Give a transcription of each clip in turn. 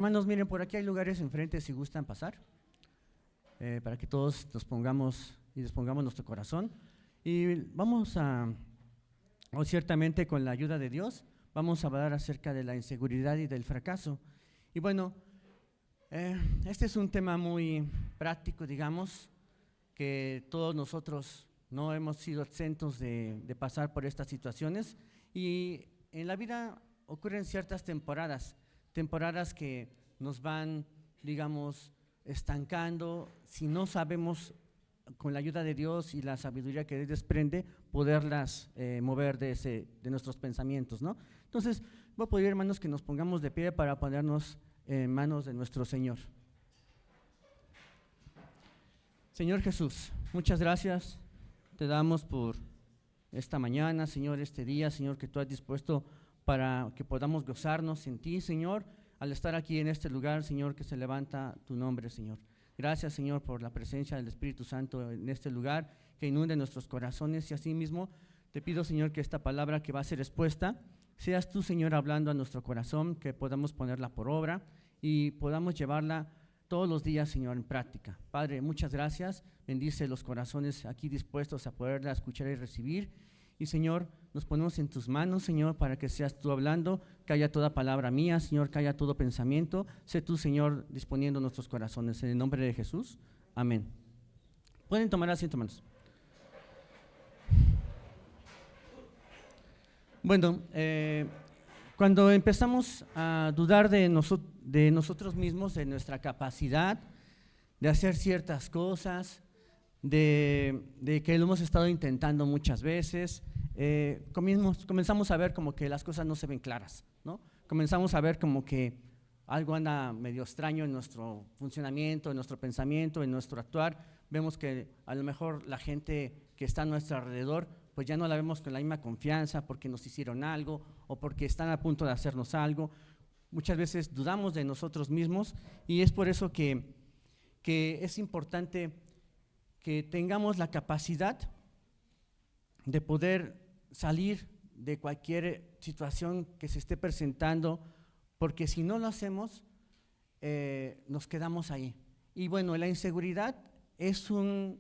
Hermanos, miren, por aquí hay lugares enfrente si gustan pasar, para que todos nos pongamos y dispongamos nuestro corazón. Y vamos o ciertamente con la ayuda de Dios, vamos a hablar acerca de la inseguridad y del fracaso. Y bueno, este es un tema muy práctico, digamos, que todos nosotros no hemos sido exentos de pasar por estas situaciones. Y en la vida ocurren ciertas temporadas que nos van, digamos, estancando si no sabemos, con la ayuda de Dios y la sabiduría que Él desprende, poderlas mover de nuestros pensamientos, ¿no? Entonces, voy a pedir, hermanos, que nos pongamos de pie para ponernos en manos de nuestro Señor. Señor Jesús, muchas gracias te damos por esta mañana, Señor, este día, Señor, que tú has dispuesto para que podamos gozarnos en ti, Señor, al estar aquí en este lugar, Señor, que se levanta tu nombre, Señor. Gracias, Señor, por la presencia del Espíritu Santo en este lugar, que inunde nuestros corazones, y asimismo te pido, Señor, que esta palabra que va a ser expuesta, seas tú, Señor, hablando a nuestro corazón, que podamos ponerla por obra y podamos llevarla todos los días, Señor, en práctica. Padre, muchas gracias, bendice los corazones aquí dispuestos a poderla escuchar y recibir. Y Señor, nos ponemos en tus manos, Señor, para que seas tú hablando, que haya toda palabra mía, Señor, que haya todo pensamiento. Sé tú, Señor, disponiendo nuestros corazones. En el nombre de Jesús, amén. Pueden tomar asiento, hermanos. Bueno, cuando empezamos a dudar de nosotros mismos, de nuestra capacidad de hacer ciertas cosas, de que lo hemos estado intentando muchas veces, comenzamos a ver como que las cosas no se ven claras, ¿no? Comenzamos a ver como que algo anda medio extraño en nuestro funcionamiento, en nuestro pensamiento, en nuestro actuar. Vemos que a lo mejor la gente que está a nuestro alrededor, pues ya no la vemos con la misma confianza porque nos hicieron algo o porque están a punto de hacernos algo. Muchas veces dudamos de nosotros mismos, y es por eso que es importante que tengamos la capacidad de poder salir de cualquier situación que se esté presentando, porque si no lo hacemos, nos quedamos ahí. Y bueno, la inseguridad es un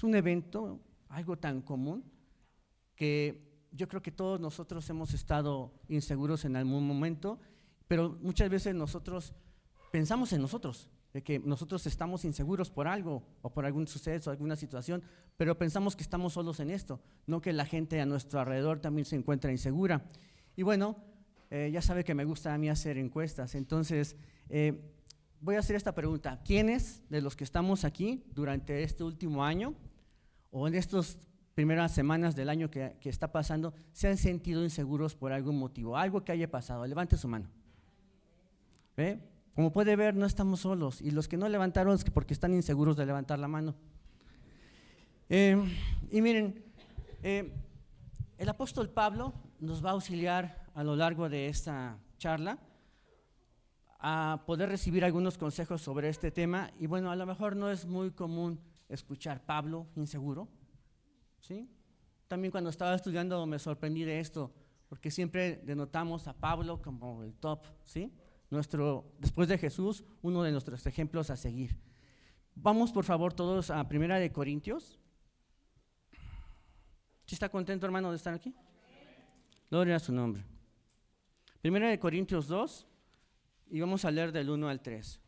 evento, algo tan común, que yo creo que todos nosotros hemos estado inseguros en algún momento, pero muchas veces nosotros pensamos en nosotros, de que nosotros estamos inseguros por algo o por algún suceso, alguna situación, pero pensamos que estamos solos en esto, no que la gente a nuestro alrededor también se encuentra insegura. Y bueno, ya sabe que me gusta a mí hacer encuestas, entonces voy a hacer esta pregunta: ¿quiénes de los que estamos aquí durante este último año o en estas primeras semanas del año que está pasando se han sentido inseguros por algún motivo, algo que haya pasado? Levante su mano. ¿Ve? Como puede ver, no estamos solos, y los que no levantaron es porque están inseguros de levantar la mano. Y miren, el apóstol Pablo nos va a auxiliar a lo largo de esta charla a poder recibir algunos consejos sobre este tema. Y bueno, a lo mejor no es muy común escuchar Pablo inseguro, ¿sí? También cuando estaba estudiando me sorprendí de esto, porque siempre denotamos a Pablo como el top, ¿sí? Después de Jesús, uno de nuestros ejemplos a seguir. Vamos por favor todos a 1 Corintios. ¿Sí está contento, hermano, de estar aquí? Gloria a su nombre. 1 Corintios 2, y vamos a leer del 1 al 3.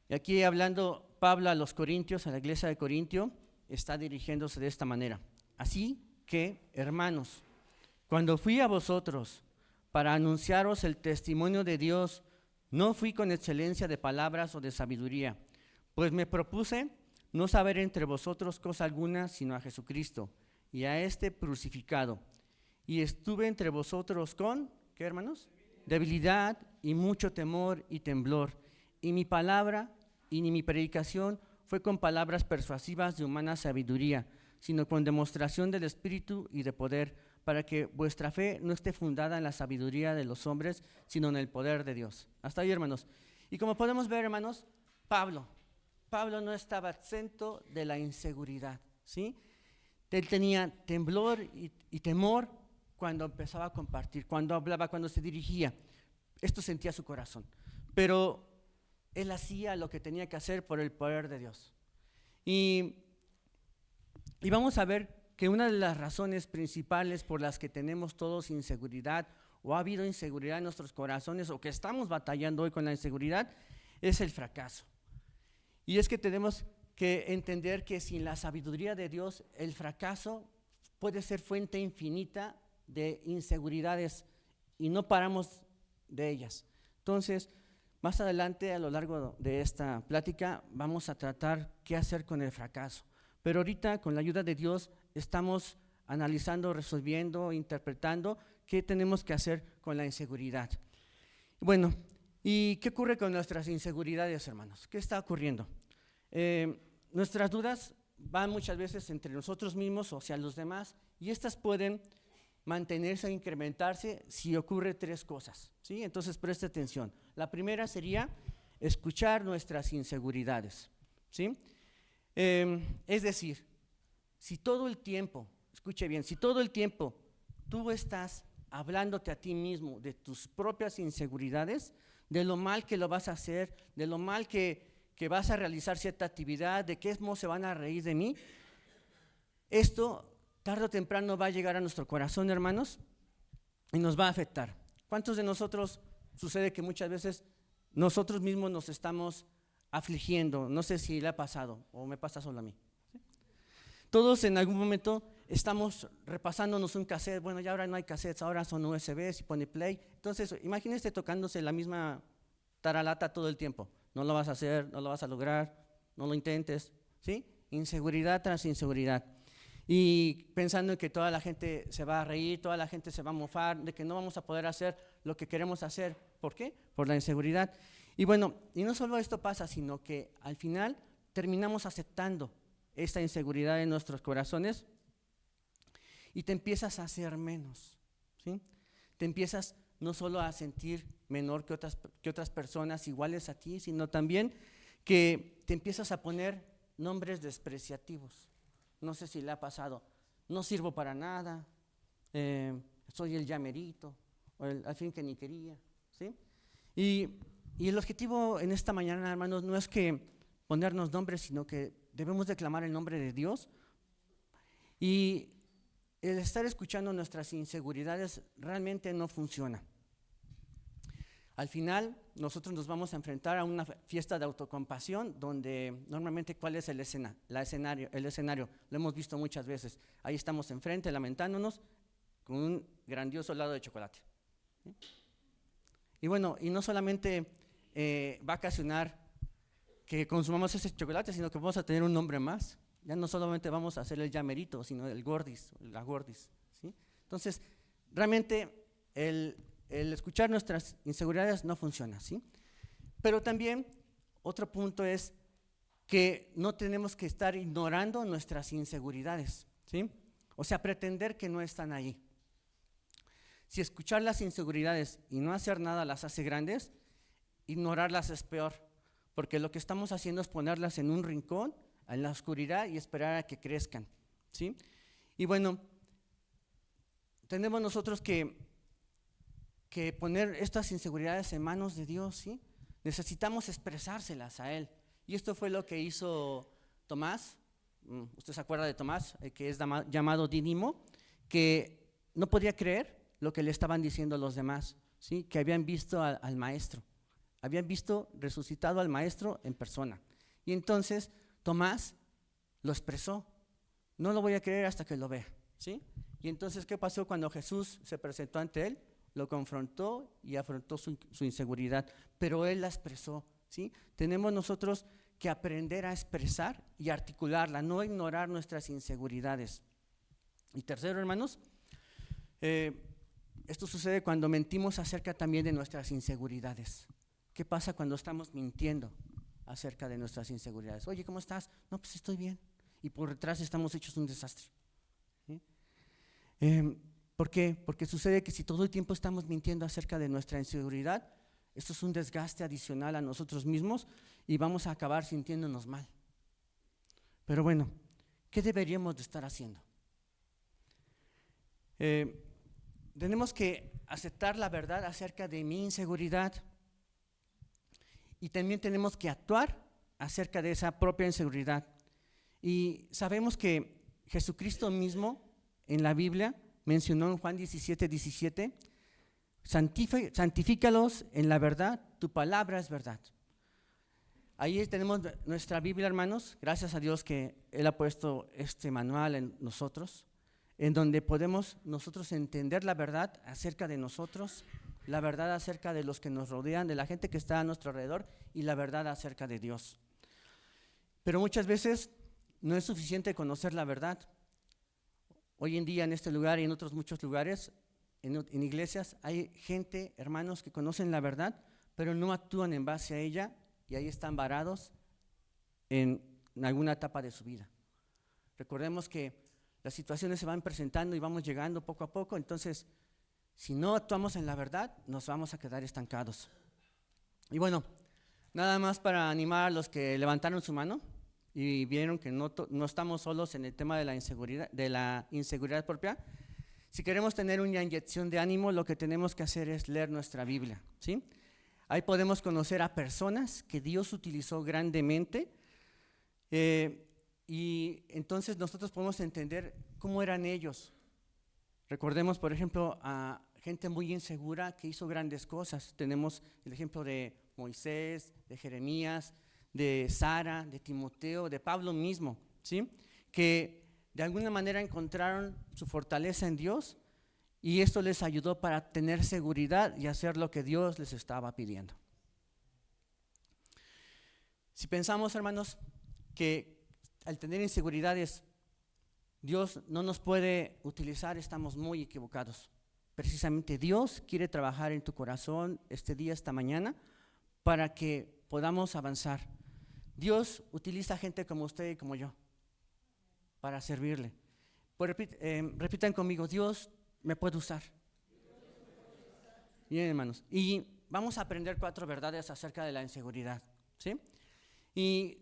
Y aquí, hablando Pablo a los corintios, a la iglesia de Corintio, está dirigiéndose de esta manera: así que, hermanos, cuando fui a vosotros para anunciaros el testimonio de Dios, no fui con excelencia de palabras o de sabiduría, pues me propuse no saber entre vosotros cosa alguna sino a Jesucristo y a este crucificado. Y estuve entre vosotros con, ¿qué, hermanos? Debilidad y mucho temor y temblor. Y mi palabra y ni mi predicación fue con palabras persuasivas de humana sabiduría, sino con demostración del Espíritu y de poder, para que vuestra fe no esté fundada en la sabiduría de los hombres, sino en el poder de Dios. Hasta ahí, hermanos. Y como podemos ver, hermanos, Pablo no estaba exento de la inseguridad, ¿sí? Él tenía temblor y temor cuando empezaba a compartir, cuando hablaba, cuando se dirigía. Esto sentía su corazón. Pero él hacía lo que tenía que hacer por el poder de Dios. Y vamos a ver que una de las razones principales por las que tenemos todos inseguridad o ha habido inseguridad en nuestros corazones o que estamos batallando hoy con la inseguridad es el fracaso. Y es que tenemos que entender que sin la sabiduría de Dios el fracaso puede ser fuente infinita de inseguridades y no paramos de ellas. Entonces, más adelante a lo largo de esta plática vamos a tratar qué hacer con el fracaso. Pero ahorita con la ayuda de Dios estamos analizando, resolviendo, interpretando qué tenemos que hacer con la inseguridad. Bueno, ¿y qué ocurre con nuestras inseguridades, hermanos? ¿Qué está ocurriendo? Nuestras dudas van muchas veces entre nosotros mismos o hacia los demás y estas pueden mantenerse o incrementarse si ocurre tres cosas, ¿sí? Entonces preste atención. La primera sería escuchar nuestras inseguridades, ¿sí? Es decir, si todo el tiempo, escuche bien, si todo el tiempo tú estás hablándote a ti mismo de tus propias inseguridades, de lo mal que lo vas a hacer, de lo mal que vas a realizar cierta actividad, de qué modo se van a reír de mí, esto tarde o temprano va a llegar a nuestro corazón, hermanos, y nos va a afectar. ¿Cuántos de nosotros sucede que muchas veces nosotros mismos nos estamos afligiendo? No sé si le ha pasado o me pasa solo a mí. ¿Sí? Todos en algún momento estamos repasándonos un cassette. Bueno, ya ahora no hay cassettes, ahora son USBs y pone play. Entonces, imagínese tocándose la misma taralata todo el tiempo. No lo vas a hacer, no lo vas a lograr, no lo intentes, ¿sí? Inseguridad tras inseguridad. Y pensando en que toda la gente se va a reír, toda la gente se va a mofar, de que no vamos a poder hacer lo que queremos hacer. ¿Por qué? Por la inseguridad. Y bueno, y no solo esto pasa, sino que al final terminamos aceptando esta inseguridad en nuestros corazones y te empiezas a hacer menos, ¿sí? Te empiezas no solo a sentir menor que otras personas iguales a ti, sino también que te empiezas a poner nombres despreciativos. No sé si le ha pasado, no sirvo para nada, soy el llamerito, o al fin que ni quería, ¿sí? Y el objetivo en esta mañana, hermanos, no es que ponernos nombres, sino que debemos declamar el nombre de Dios. Y el estar escuchando nuestras inseguridades realmente no funciona. Al final, nosotros nos vamos a enfrentar a una fiesta de autocompasión donde normalmente, ¿cuál es el escenario? Lo hemos visto muchas veces. Ahí estamos enfrente lamentándonos con un grandioso helado de chocolate. ¿Sí? Y bueno, y no solamente va a ocasionar que consumamos ese chocolate, sino que vamos a tener un nombre más. Ya no solamente vamos a hacer el llamerito, sino el gordis, la gordis, ¿sí? Entonces, realmente el escuchar nuestras inseguridades no funciona, ¿sí? Pero también otro punto es que no tenemos que estar ignorando nuestras inseguridades, ¿sí? O sea, pretender que no están ahí. Si escuchar las inseguridades y no hacer nada las hace grandes, ignorarlas es peor, porque lo que estamos haciendo es ponerlas en un rincón, en la oscuridad y esperar a que crezcan, ¿sí? Y bueno, tenemos nosotros que poner estas inseguridades en manos de Dios, ¿sí? Necesitamos expresárselas a Él. Y esto fue lo que hizo Tomás. ¿Usted se acuerda de Tomás, que es llamado Dídimo? Que no podía creer lo que le estaban diciendo los demás, ¿sí? Que habían visto al maestro, habían visto resucitado al maestro en persona. Y entonces Tomás lo expresó: no lo voy a creer hasta que lo vea, ¿sí? Y entonces, ¿qué pasó cuando Jesús se presentó ante él? Lo confrontó y afrontó su inseguridad, pero él la expresó, ¿sí? Tenemos nosotros que aprender a expresar y articularla, no ignorar nuestras inseguridades. Y tercero, hermanos, esto sucede cuando mentimos acerca también de nuestras inseguridades. ¿Qué pasa cuando estamos mintiendo acerca de nuestras inseguridades? Oye, ¿cómo estás? No, pues estoy bien. Y por detrás estamos hechos un desastre, ¿sí? ¿Por qué? Porque sucede que si todo el tiempo estamos mintiendo acerca de nuestra inseguridad, esto es un desgaste adicional a nosotros mismos y vamos a acabar sintiéndonos mal. Pero bueno, ¿qué deberíamos de estar haciendo? tenemos que aceptar la verdad acerca de mi inseguridad y también tenemos que actuar acerca de esa propia inseguridad. Y sabemos que Jesucristo mismo en la Biblia mencionó en Juan 17:17, santifícalos en la verdad, tu palabra es verdad. Ahí tenemos nuestra Biblia, hermanos, gracias a Dios que Él ha puesto este manual en nosotros, en donde podemos nosotros entender la verdad acerca de nosotros, la verdad acerca de los que nos rodean, de la gente que está a nuestro alrededor y la verdad acerca de Dios. Pero muchas veces no es suficiente conocer la verdad. Hoy en día en este lugar y en otros muchos lugares, en iglesias, hay gente, hermanos, que conocen la verdad, pero no actúan en base a ella y ahí están varados en alguna etapa de su vida. Recordemos que las situaciones se van presentando y vamos llegando poco a poco, entonces si no actuamos en la verdad, nos vamos a quedar estancados. Y bueno, nada más para animar a los que levantaron su mano y vieron que no estamos solos en el tema de la inseguridad propia. Si queremos tener una inyección de ánimo, lo que tenemos que hacer es leer nuestra Biblia, ¿sí? Ahí podemos conocer a personas que Dios utilizó grandemente y entonces nosotros podemos entender cómo eran ellos. Recordemos, por ejemplo, a gente muy insegura que hizo grandes cosas. Tenemos el ejemplo de Moisés, de Jeremías, de Sara, de Timoteo, de Pablo mismo, ¿sí? Que de alguna manera encontraron su fortaleza en Dios y esto les ayudó para tener seguridad y hacer lo que Dios les estaba pidiendo. Si pensamos, hermanos, que al tener inseguridades Dios no nos puede utilizar, estamos muy equivocados. Precisamente Dios quiere trabajar en tu corazón este día, esta mañana, para que podamos avanzar. Dios utiliza gente como usted y como yo para servirle. Pues repitan conmigo, Dios me puede usar. Bien, hermanos, y vamos a aprender 4 verdades acerca de la inseguridad, ¿sí? Y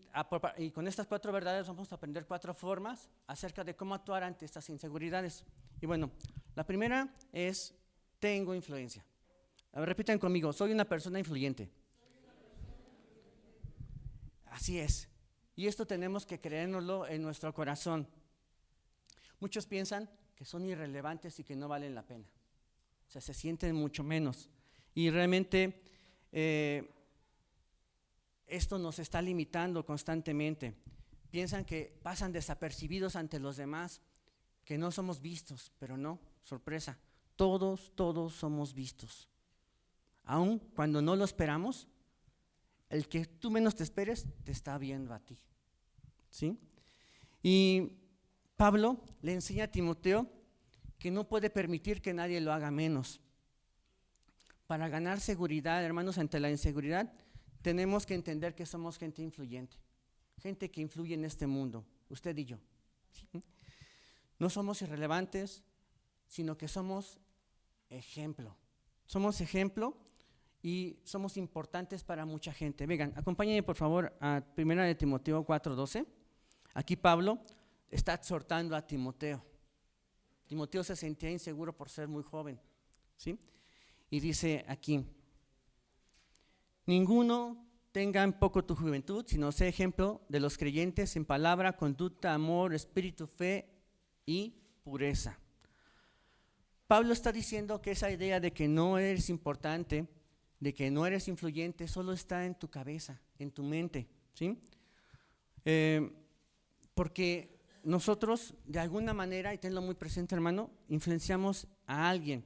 con estas 4 verdades vamos a aprender 4 formas acerca de cómo actuar ante estas inseguridades. Y bueno, la primera es, tengo influencia. A ver, repitan conmigo, soy una persona influyente. Así es. Y esto tenemos que creérnoslo en nuestro corazón. Muchos piensan que son irrelevantes y que no valen la pena. O sea, se sienten mucho menos. Y realmente esto nos está limitando constantemente. Piensan que pasan desapercibidos ante los demás, que no somos vistos, pero no, sorpresa, todos somos vistos. Aun cuando no lo esperamos, el que tú menos te esperes te está viendo a ti, ¿sí? Y Pablo le enseña a Timoteo que no puede permitir que nadie lo haga menos. Para ganar seguridad, hermanos, ante la inseguridad, tenemos que entender que somos gente influyente, gente que influye en este mundo, usted y yo. ¿Sí? No somos irrelevantes, sino que somos ejemplo. Somos ejemplo y somos importantes para mucha gente. Vengan, acompáñenme por favor a 1 Timoteo 4:12. Aquí Pablo está exhortando a Timoteo. Timoteo se sentía inseguro por ser muy joven, ¿sí? Y dice aquí, ninguno tenga en poco tu juventud, sino sé ejemplo de los creyentes en palabra, conducta, amor, espíritu, fe y pureza. Pablo está diciendo que esa idea de que no eres importante, de que no eres influyente, solo está en tu cabeza, en tu mente, ¿sí? Porque nosotros, de alguna manera, y tenlo muy presente, hermano, influenciamos a alguien.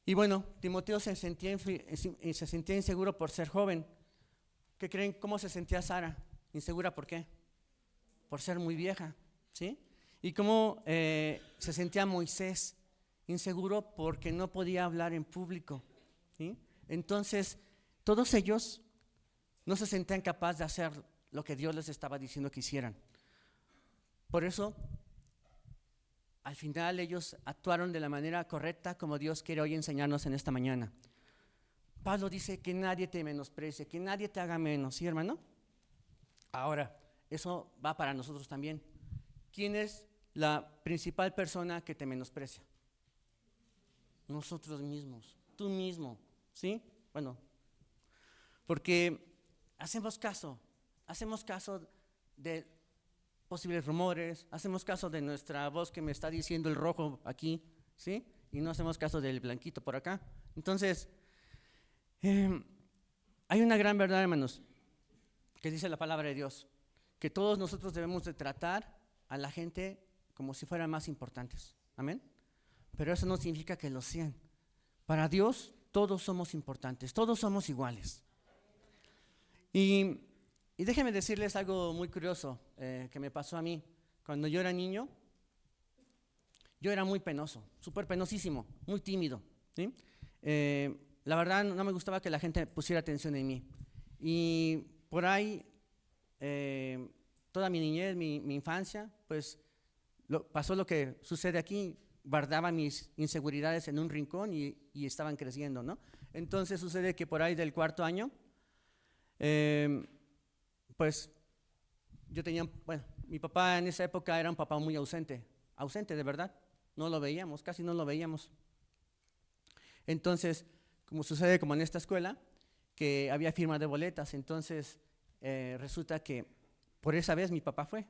Y bueno, Timoteo se sentía inseguro por ser joven. ¿Qué creen? ¿Cómo se sentía Sara? ¿Insegura por qué? Por ser muy vieja, ¿sí? ¿Y cómo se sentía Moisés? Inseguro porque no podía hablar en público, ¿sí? Entonces, todos ellos no se sentían capaces de hacer lo que Dios les estaba diciendo que hicieran. Por eso, al final ellos actuaron de la manera correcta como Dios quiere hoy enseñarnos en esta mañana. Pablo dice que nadie te menosprecie, que nadie te haga menos, ¿sí, hermano? Ahora, eso va para nosotros también. ¿Quién es la principal persona que te menosprecia? nosotros mismos, tú mismo, ¿sí? Bueno, porque hacemos caso de posibles rumores, hacemos caso de nuestra voz que me está diciendo el rojo aquí, ¿sí? Y no hacemos caso del blanquito por acá. Entonces, hay una gran verdad, hermanos, que dice la palabra de Dios, que todos nosotros debemos de tratar a la gente como si fueran más importantes. Amén. Pero eso no significa que lo sean. Para Dios todos somos importantes, todos somos iguales. Y déjenme decirles algo muy curioso que me pasó a mí. Cuando yo era niño, yo era muy penoso, súper penosísimo, muy tímido, ¿sí? La verdad no me gustaba que la gente pusiera atención en mí. Y por ahí, toda mi niñez, mi infancia, pues pasó lo que sucede aquí, guardaba mis inseguridades en un rincón y estaban creciendo, ¿no? Entonces sucede que por ahí del cuarto año, pues yo tenía, bueno, mi papá en esa época era un papá muy ausente de verdad, no lo veíamos, casi no lo veíamos. Entonces, como sucede como en esta escuela, que había firma de boletas, entonces resulta que por esa vez mi papá fue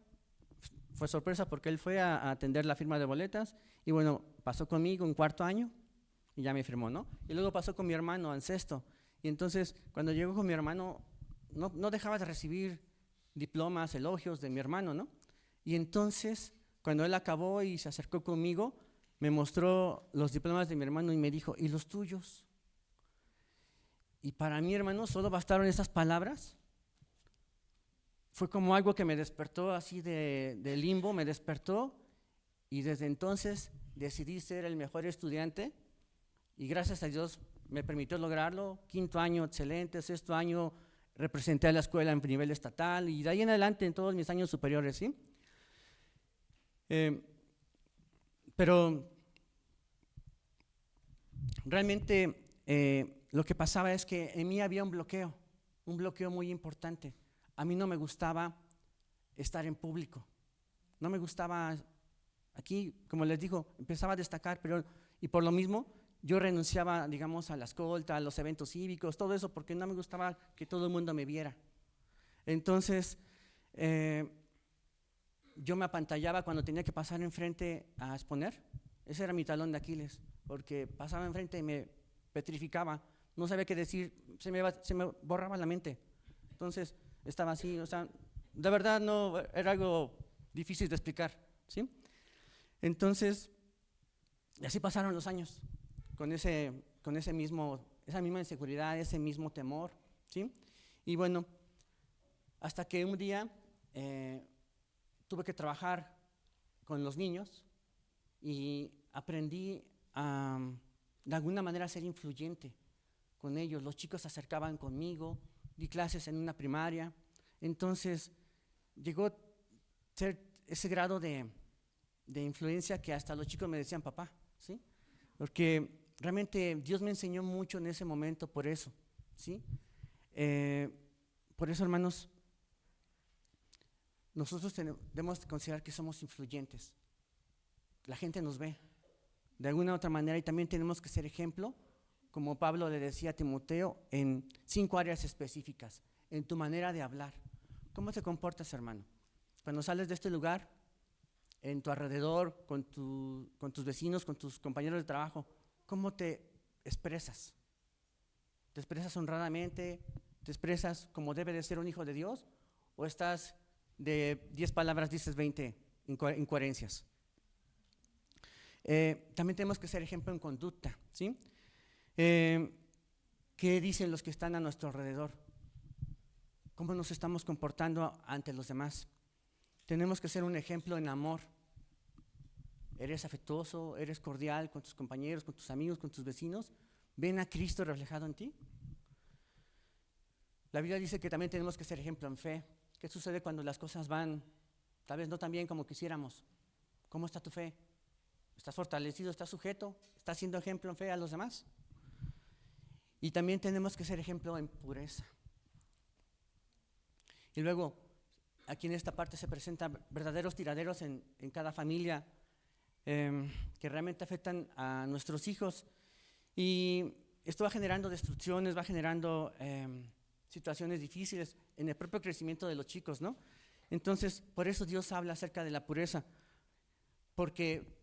sorpresa porque él fue a atender la firma de boletas y bueno, pasó conmigo en cuarto año y ya me firmó, ¿no? Y luego pasó con mi hermano en sexto y entonces cuando llegó con mi hermano no dejaba de recibir diplomas, elogios de mi hermano, ¿no? Y entonces cuando él acabó y se acercó conmigo, me mostró los diplomas de mi hermano y me dijo, ¿y los tuyos? Y para mí, hermano, solo bastaron esas palabras. Fue como algo que me despertó así de limbo, me despertó y desde entonces decidí ser el mejor estudiante y gracias a Dios me permitió lograrlo. Quinto año excelente, sexto año representé a la escuela en nivel estatal y de ahí en adelante en todos mis años superiores, ¿sí? Pero realmente lo que pasaba es que en mí había un bloqueo muy importante. A mí no me gustaba estar en público, no me gustaba, aquí, como les digo, empezaba a destacar, pero y por lo mismo yo renunciaba, digamos, a la escolta, a los eventos cívicos, todo eso, porque no me gustaba que todo el mundo me viera. Entonces, yo me apantallaba cuando tenía que pasar enfrente a exponer, ese era mi talón de Aquiles, porque pasaba enfrente y me petrificaba, no sabía qué decir, se me borraba la mente. Entonces, estaba así, o sea, de verdad no, era algo difícil de explicar, ¿sí? Entonces, así pasaron los años, esa misma inseguridad, ese mismo temor, ¿sí? Y bueno, hasta que un día tuve que trabajar con los niños y aprendí de alguna manera a ser influyente con ellos. Los chicos se acercaban conmigo, di clases en una primaria, entonces llegó a ser ese grado de influencia que hasta los chicos me decían papá, ¿sí? Porque realmente Dios me enseñó mucho en ese momento por eso, ¿sí? Por eso, hermanos, nosotros debemos considerar que somos influyentes. La gente nos ve de alguna u otra manera y también tenemos que ser ejemplo, como Pablo le decía a Timoteo, en 5 áreas específicas, en tu manera de hablar. ¿Cómo te comportas, hermano? Cuando sales de este lugar, en tu alrededor, con tus vecinos, con tus compañeros de trabajo, ¿cómo te expresas? ¿Te expresas honradamente? ¿Te expresas como debe de ser un hijo de Dios? ¿O estás de 10 palabras, dices 20 incoherencias? También tenemos que ser ejemplo en conducta, ¿sí? ¿Qué dicen los que están a nuestro alrededor? ¿Cómo nos estamos comportando ante los demás? Tenemos que ser un ejemplo en amor. ¿Eres afectuoso? ¿Eres cordial con tus compañeros, con tus amigos, con tus vecinos? ¿Ven a Cristo reflejado en ti? La Biblia dice que también tenemos que ser ejemplo en fe. ¿Qué sucede cuando las cosas van tal vez no tan bien como quisiéramos? ¿Cómo está tu fe? ¿Estás fortalecido? ¿Estás sujeto? ¿Estás siendo ejemplo en fe a los demás? Y también tenemos que ser ejemplo en pureza. Y luego, aquí en esta parte se presentan verdaderos tiraderos en cada familia que realmente afectan a nuestros hijos. Y esto va generando destrucciones, va generando situaciones difíciles en el propio crecimiento de los chicos, ¿no? Entonces, por eso Dios habla acerca de la pureza, porque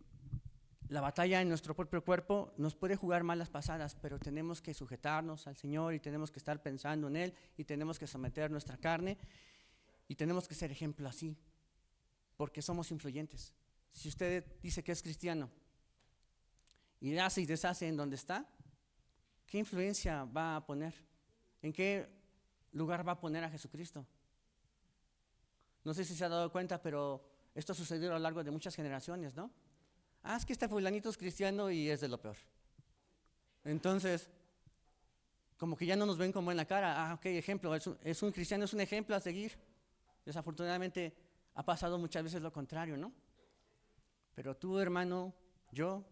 la batalla en nuestro propio cuerpo nos puede jugar malas pasadas, pero tenemos que sujetarnos al Señor y tenemos que estar pensando en Él y tenemos que someter nuestra carne y tenemos que ser ejemplo así, porque somos influyentes. Si usted dice que es cristiano y hace y deshace en donde está, ¿qué influencia va a poner? ¿En qué lugar va a poner a Jesucristo? No sé si se ha dado cuenta, pero esto ha sucedido a lo largo de muchas generaciones, ¿no? Ah, es que este fulanito es cristiano y es de lo peor. Entonces, como que ya no nos ven como en la cara. Ah, ok, ejemplo, es un cristiano, es un ejemplo a seguir. Desafortunadamente ha pasado muchas veces lo contrario, ¿no? Pero tú, hermano, yo,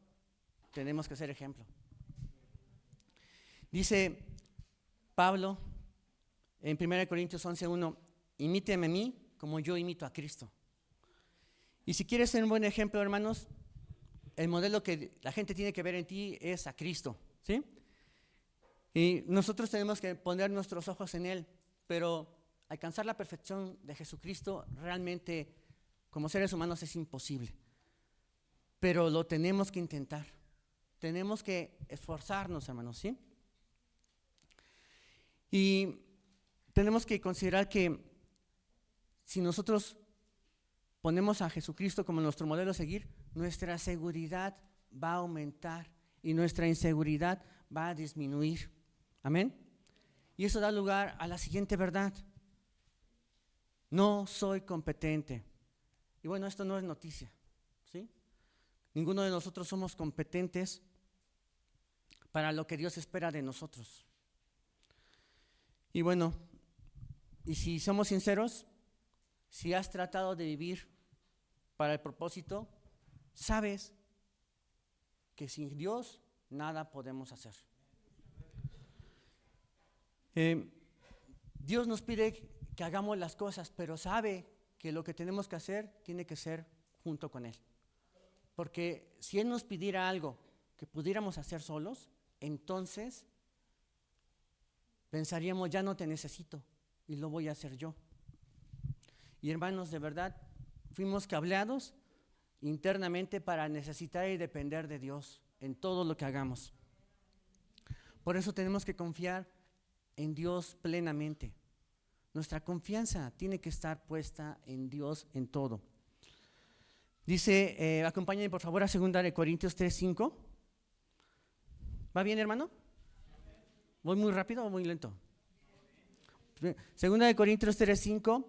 tenemos que ser ejemplo. Dice Pablo en 1 Corintios 11:1, imíteme a mí como yo imito a Cristo. Y si quieres ser un buen ejemplo, hermanos, el modelo que la gente tiene que ver en ti es a Cristo, ¿sí? Y nosotros tenemos que poner nuestros ojos en Él, pero alcanzar la perfección de Jesucristo realmente, como seres humanos, es imposible. Pero lo tenemos que intentar, tenemos que esforzarnos, hermanos, ¿sí? Y tenemos que considerar que si nosotros ponemos a Jesucristo como nuestro modelo a seguir, nuestra seguridad va a aumentar y nuestra inseguridad va a disminuir. Amén. Y eso da lugar a la siguiente verdad. No soy competente. Y bueno, esto no es noticia, ¿sí? Ninguno de nosotros somos competentes para lo que Dios espera de nosotros. Y bueno, y si somos sinceros, si has tratado de vivir para el propósito, sabes que sin Dios nada podemos hacer. Dios nos pide que hagamos las cosas, pero sabe que lo que tenemos que hacer tiene que ser junto con Él. Porque si Él nos pidiera algo que pudiéramos hacer solos, entonces pensaríamos, ya no te necesito y lo voy a hacer yo. Y hermanos, de verdad, fuimos cableados internamente para necesitar y depender de Dios en todo lo que hagamos. Por eso tenemos que confiar en Dios plenamente. Nuestra confianza tiene que estar puesta en Dios en todo. Dice, acompáñenme por favor a 2 Corintios 3:5. ¿Va bien, hermano? ¿Voy muy rápido o muy lento? 2 Corintios 3:5.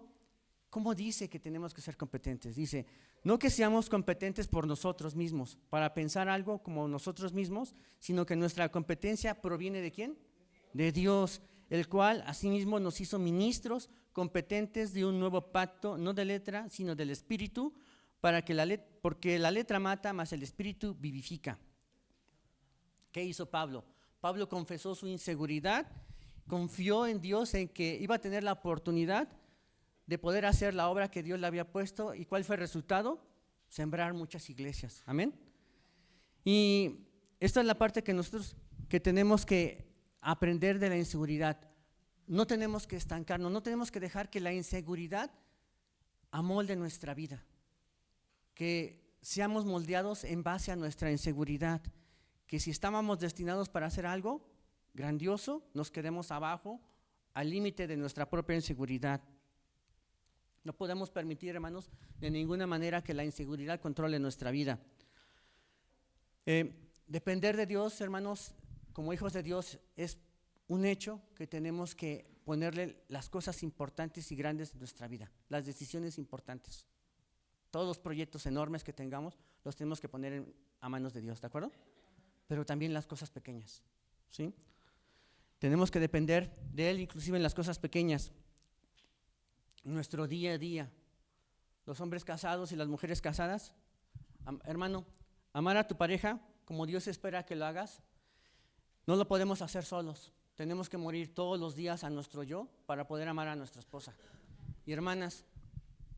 ¿Cómo dice que tenemos que ser competentes? Dice, no que seamos competentes por nosotros mismos, para pensar algo como nosotros mismos, sino que nuestra competencia proviene ¿de quién? De Dios, el cual asimismo nos hizo ministros competentes de un nuevo pacto, no de letra, sino del Espíritu, porque la letra mata, mas el Espíritu vivifica. ¿Qué hizo Pablo? Pablo confesó su inseguridad, confió en Dios en que iba a tener la oportunidad de poder hacer la obra que Dios le había puesto. ¿Y cuál fue el resultado? Sembrar muchas iglesias. Amén. Y esta es la parte que nosotros que tenemos que aprender de la inseguridad. No tenemos que estancarnos, no tenemos que dejar que la inseguridad amolde nuestra vida, que seamos moldeados en base a nuestra inseguridad, que si estábamos destinados para hacer algo grandioso, nos quedemos abajo, al límite de nuestra propia inseguridad. No podemos permitir, hermanos, de ninguna manera que la inseguridad controle nuestra vida. Depender de Dios, hermanos, como hijos de Dios, es un hecho que tenemos que ponerle las cosas importantes y grandes de nuestra vida, las decisiones importantes. Todos los proyectos enormes que tengamos, los tenemos que poner a manos de Dios, ¿de acuerdo? Pero también las cosas pequeñas, ¿sí? Tenemos que depender de Él, inclusive en las cosas pequeñas. Nuestro día a día, los hombres casados y las mujeres casadas, hermano, amar a tu pareja como Dios espera que lo hagas, no lo podemos hacer solos. Tenemos que morir todos los días a nuestro yo para poder amar a nuestra esposa. Y hermanas,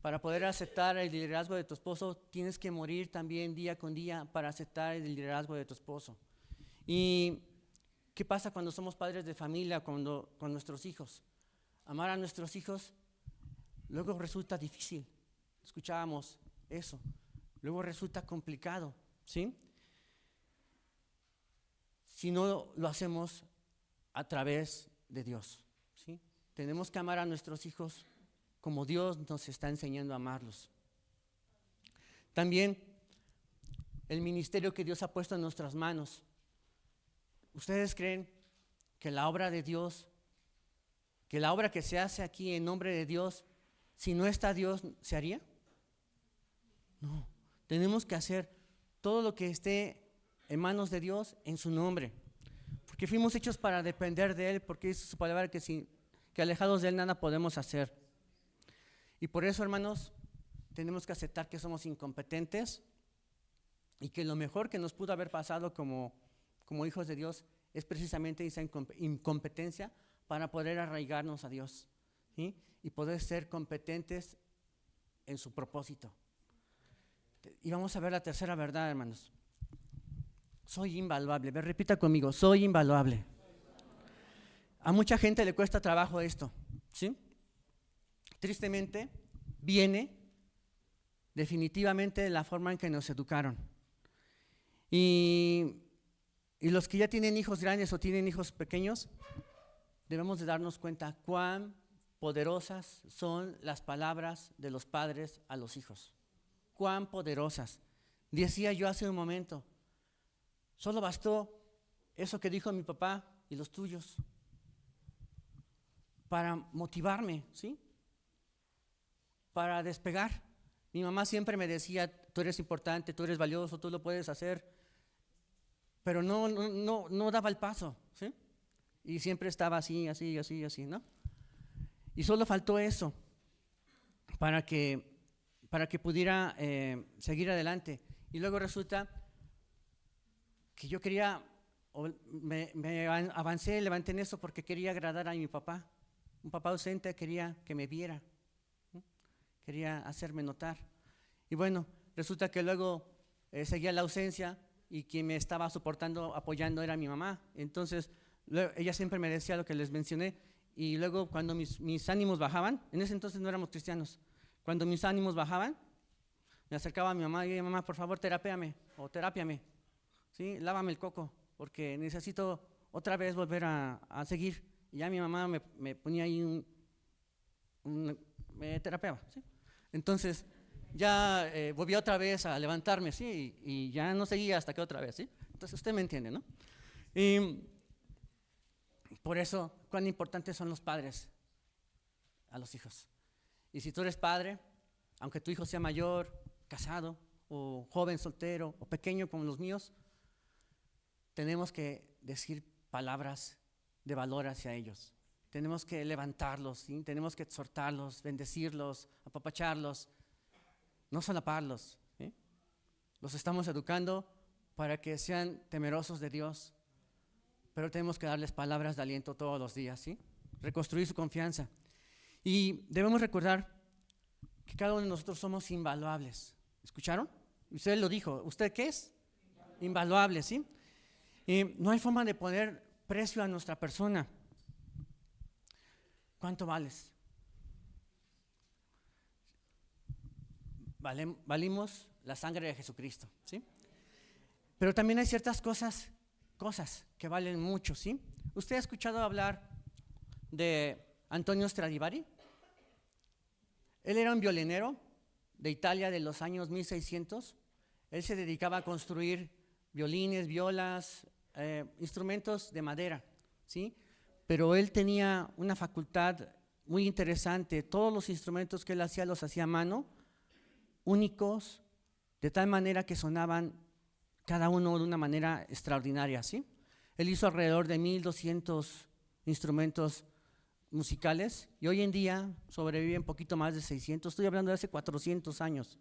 para poder aceptar el liderazgo de tu esposo, tienes que morir también día con día para aceptar el liderazgo de tu esposo. Y ¿Qué pasa cuando somos padres de familia, con nuestros hijos? Amar a nuestros hijos luego resulta difícil. Escuchábamos eso. Luego resulta complicado, ¿sí? Si no lo hacemos a través de Dios, ¿sí? Tenemos que amar a nuestros hijos como Dios nos está enseñando a amarlos. También el ministerio que Dios ha puesto en nuestras manos. ¿Ustedes creen que la obra de Dios, que la obra que se hace aquí en nombre de Dios, si no está Dios, se haría? No, tenemos que hacer todo lo que esté en manos de Dios en su nombre, porque fuimos hechos para depender de Él, porque dice su palabra que alejados de Él nada podemos hacer. Y por eso, hermanos, tenemos que aceptar que somos incompetentes y que lo mejor que nos pudo haber pasado como hijos de Dios es precisamente esa incompetencia para poder arraigarnos a Dios, ¿sí? Y poder ser competentes en su propósito. Y vamos a ver la tercera verdad, hermanos. Soy invaluable. Repita conmigo, soy invaluable. A mucha gente le cuesta trabajo esto, ¿sí? Tristemente, viene definitivamente de la forma en que nos educaron. Y los que ya tienen hijos grandes o tienen hijos pequeños, debemos de darnos cuenta cuán poderosas son las palabras de los padres a los hijos. Cuán poderosas. Decía yo hace un momento, solo bastó eso que dijo mi papá y los tuyos para motivarme, ¿sí? Para despegar. Mi mamá siempre me decía, tú eres importante, tú eres valioso, tú lo puedes hacer, pero no daba el paso, ¿sí? Y siempre estaba así, ¿no? Y solo faltó eso para que pudiera seguir adelante. Y luego resulta que yo quería, me avancé, levanté en eso porque quería agradar a mi papá. Un papá ausente, quería que me viera, ¿no? Quería hacerme notar. Y bueno, resulta que luego seguía la ausencia y quien me estaba soportando, apoyando era mi mamá. Entonces, ella siempre me decía lo que les mencioné. Y luego cuando mis ánimos bajaban, en ese entonces no éramos cristianos, cuando mis ánimos bajaban, me acercaba a mi mamá y dije, mamá, por favor, terápiame, ¿sí? Lávame el coco, porque necesito otra vez volver a seguir. Y ya mi mamá me ponía ahí me terapeaba, ¿sí? Entonces, ya volví otra vez a levantarme, ¿sí? Y ya no seguía hasta que otra vez, ¿sí? Entonces, usted me entiende, ¿no? Y por eso, cuán importantes son los padres a los hijos. Y si tú eres padre, aunque tu hijo sea mayor, casado, o joven, soltero, o pequeño como los míos, tenemos que decir palabras de valor hacia ellos. Tenemos que levantarlos, ¿sí? Tenemos que exhortarlos, bendecirlos, apapacharlos, no solaparlos, ¿sí? Los estamos educando para que sean temerosos de Dios, pero tenemos que darles palabras de aliento todos los días, ¿sí? Reconstruir su confianza. Y debemos recordar que cada uno de nosotros somos invaluables. ¿Escucharon? Usted lo dijo. ¿Usted qué es? Invaluable, ¿sí? Y no hay forma de poner precio a nuestra persona. ¿Cuánto vales? Valimos la sangre de Jesucristo, ¿sí? Pero también hay ciertas cosas que valen mucho, ¿sí? ¿Usted ha escuchado hablar de Antonio Stradivari? Él era un violinero de Italia de los años 1600. Él se dedicaba a construir violines, violas, instrumentos de madera, ¿sí? Pero él tenía una facultad muy interesante. Todos los instrumentos que él hacía los hacía a mano, únicos, de tal manera que sonaban cada uno de una manera extraordinaria, ¿sí? Él hizo alrededor de 1200 instrumentos musicales y hoy en día sobreviven poquito más de 600, estoy hablando de hace 400 años.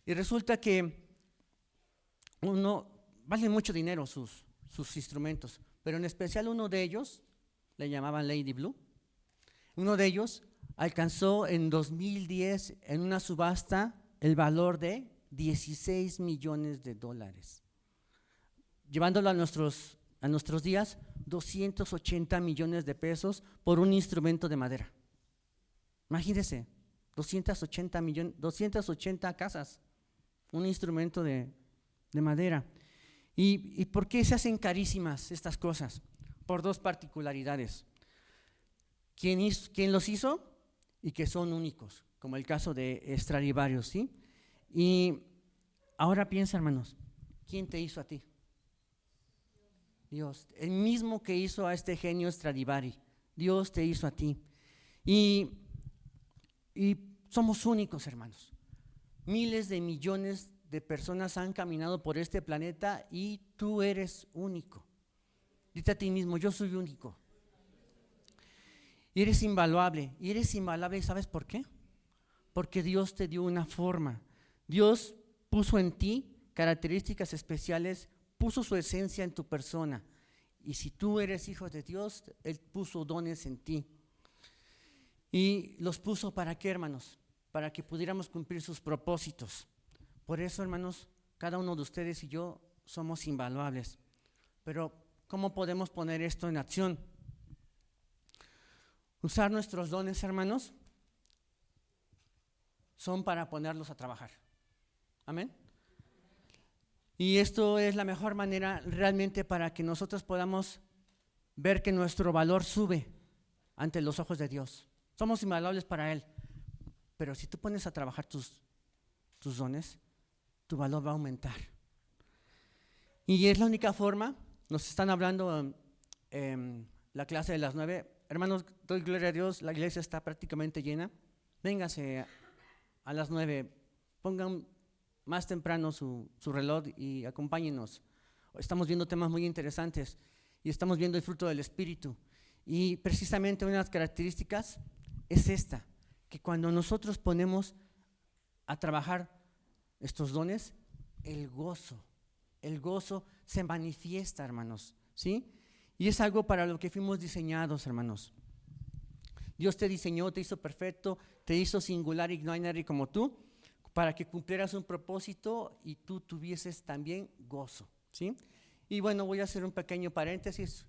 Y resulta que valen mucho dinero sus instrumentos, pero en especial uno de ellos, le llamaban Lady Blue, uno de ellos alcanzó en 2010 en una subasta el valor de $16 millones, llevándolo a nuestros a nuestros días 280 millones de pesos por un instrumento de madera. Imagínense, 280 casas, un instrumento de madera. ¿Y por qué se hacen carísimas estas cosas? Por dos particularidades. ¿Quién los hizo? Y que son únicos, como el caso de Stradivarius, ¿sí? Y ahora piensa, hermanos, ¿quién te hizo a ti? Dios, el mismo que hizo a este genio Stradivari, Dios te hizo a ti. Y somos únicos, hermanos. Miles de millones de personas han caminado por este planeta y tú eres único. Dite a ti mismo, yo soy único. Y eres invaluable. Y eres invaluable, ¿sabes por qué? Porque Dios te dio una forma. Dios puso en ti características especiales, puso su esencia en tu persona. Y si tú eres hijo de Dios, Él puso dones en ti. Y los puso ¿para qué, hermanos? Para que pudiéramos cumplir sus propósitos. Por eso, hermanos, cada uno de ustedes y yo somos invaluables. Pero, ¿cómo podemos poner esto en acción? Usar nuestros dones, hermanos, son para ponerlos a trabajar. Amén. Y esto es la mejor manera realmente para que nosotros podamos ver que nuestro valor sube ante los ojos de Dios. Somos invaluables para Él, pero si tú pones a trabajar tus dones, tu valor va a aumentar. Y es la única forma. Nos están hablando en la clase de las 9. Hermanos, doy gloria a Dios, la iglesia está prácticamente llena. Véngase a las 9, pongan más temprano su reloj y acompáñenos. Estamos viendo temas muy interesantes y estamos viendo el fruto del Espíritu. Y precisamente una de las características es esta, que cuando nosotros ponemos a trabajar estos dones, el gozo se manifiesta, hermanos, ¿sí? Y es algo para lo que fuimos diseñados, hermanos. Dios te diseñó, te hizo perfecto, te hizo singular, ignominary como tú, para que cumplieras un propósito y tú tuvieses también gozo, ¿sí? Y bueno, voy a hacer un pequeño paréntesis.